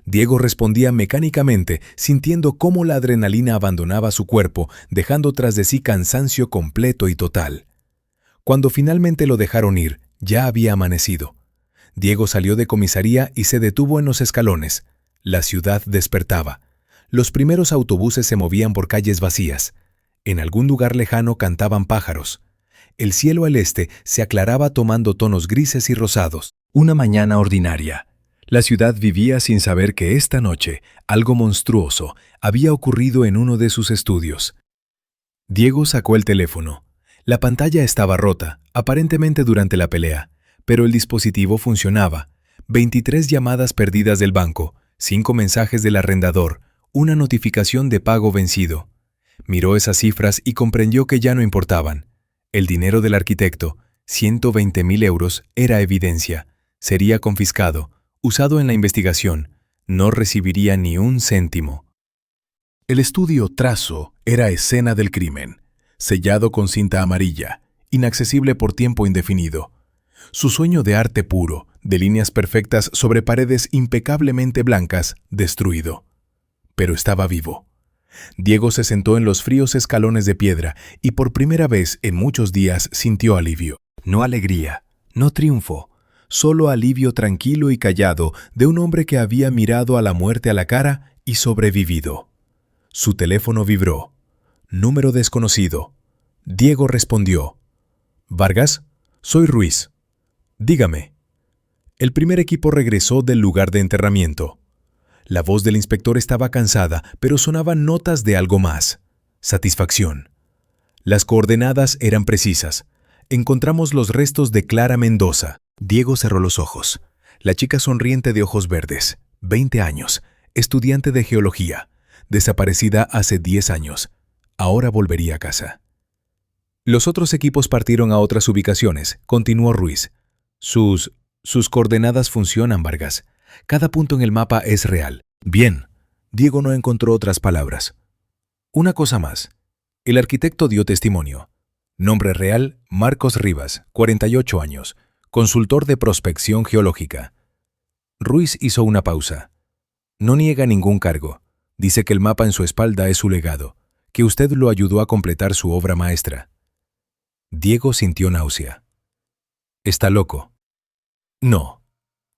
Diego respondía mecánicamente, sintiendo cómo la adrenalina abandonaba su cuerpo, dejando tras de sí cansancio completo y total. Cuando finalmente lo dejaron ir, ya había amanecido. Diego salió de comisaría y se detuvo en los escalones. La ciudad despertaba. Los primeros autobuses se movían por calles vacías. En algún lugar lejano cantaban pájaros. El cielo al este se aclaraba tomando tonos grises y rosados. Una mañana ordinaria. La ciudad vivía sin saber que esta noche algo monstruoso había ocurrido en uno de sus estudios. Diego sacó el teléfono. La pantalla estaba rota, aparentemente durante la pelea, pero el dispositivo funcionaba. 23 llamadas perdidas del banco, 5 mensajes del arrendador, una notificación de pago vencido. Miró esas cifras y comprendió que ya no importaban. El dinero del arquitecto, 120.000 euros, era evidencia. Sería confiscado, usado en la investigación. No recibiría ni un céntimo. El estudio Trazo era escena del crimen, sellado con cinta amarilla, inaccesible por tiempo indefinido. Su sueño de arte puro, de líneas perfectas sobre paredes impecablemente blancas, destruido. Pero estaba vivo. Diego se sentó en los fríos escalones de piedra y por primera vez en muchos días sintió alivio. No alegría, no triunfo, solo alivio tranquilo y callado de un hombre que había mirado a la muerte a la cara y sobrevivido. Su teléfono vibró. Número desconocido. Diego respondió. «Vargas, soy Ruiz. Dígame». El primer equipo regresó del lugar de enterramiento. La voz del inspector estaba cansada, pero sonaban notas de algo más. Satisfacción. Las coordenadas eran precisas. Encontramos los restos de Clara Mendoza. Diego cerró los ojos. La chica sonriente de ojos verdes, 20 años, estudiante de geología, desaparecida hace 10 años. Ahora volvería a casa. Los otros equipos partieron a otras ubicaciones, continuó Ruiz. Sus coordenadas funcionan, Vargas. Cada punto en el mapa es real. Bien. Diego no encontró otras palabras. Una cosa más. El arquitecto dio testimonio. Nombre real, Marcos Rivas, 48 años, consultor de prospección geológica. Ruiz hizo una pausa. No niega ningún cargo. Dice que el mapa en su espalda es su legado, que usted lo ayudó a completar su obra maestra. Diego sintió náusea. ¿Está loco? No.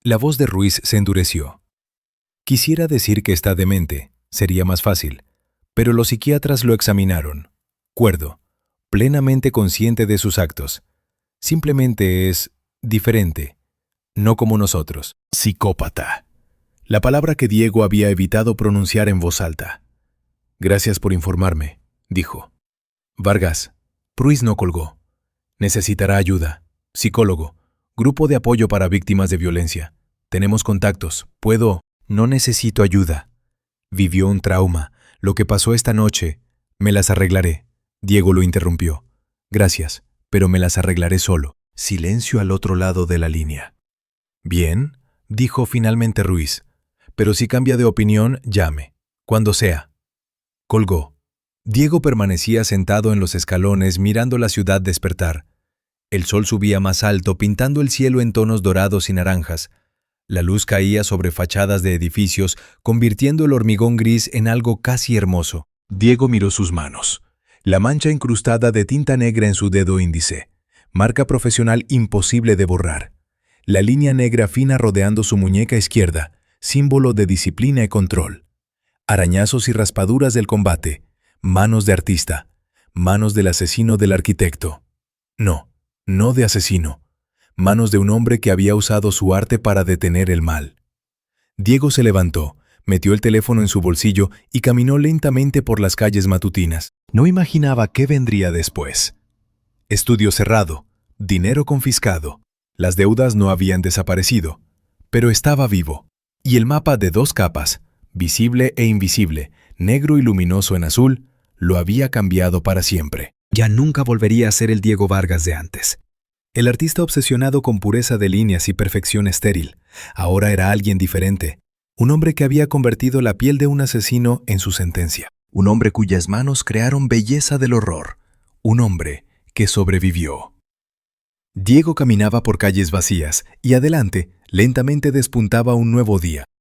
La voz de Ruiz se endureció. Quisiera decir que está demente, sería más fácil, pero los psiquiatras lo examinaron. Cuerdo, plenamente consciente de sus actos. Simplemente es diferente, no como nosotros. Psicópata. La palabra que Diego había evitado pronunciar en voz alta. Gracias por informarme, dijo. Vargas. Pruis no colgó. Necesitará ayuda. Psicólogo. Grupo de apoyo para víctimas de violencia. Tenemos contactos. Puedo. No necesito ayuda. Vivió un trauma. Lo que pasó esta noche. Me las arreglaré. Diego lo interrumpió. Gracias, pero me las arreglaré solo. Silencio al otro lado de la línea. Bien, dijo finalmente Ruiz. Pero si cambia de opinión, llame. Cuando sea. Colgó. Diego permanecía sentado en los escalones mirando la ciudad despertar. El sol subía más alto, pintando el cielo en tonos dorados y naranjas. La luz caía sobre fachadas de edificios, convirtiendo el hormigón gris en algo casi hermoso. Diego miró sus manos. La mancha incrustada de tinta negra en su dedo índice. Marca profesional imposible de borrar. La línea negra fina rodeando su muñeca izquierda, símbolo de disciplina y control. Arañazos y raspaduras del combate. Manos de artista. Manos del asesino del arquitecto. No de asesino. Manos de un hombre que había usado su arte para detener el mal. Diego se levantó, metió el teléfono en su bolsillo y caminó lentamente por las calles matutinas. No imaginaba qué vendría después. Estudio cerrado, dinero confiscado. Las deudas no habían desaparecido, pero estaba vivo. Y el mapa de 2 capas, visible e invisible, negro y luminoso en azul, lo había cambiado para siempre. Ya nunca volvería a ser el Diego Vargas de antes. El artista obsesionado con pureza de líneas y perfección estéril, ahora era alguien diferente. Un hombre que había convertido la piel de un asesino en su sentencia. Un hombre cuyas manos crearon belleza del horror. Un hombre que sobrevivió. Diego caminaba por calles vacías y adelante, lentamente despuntaba un nuevo día.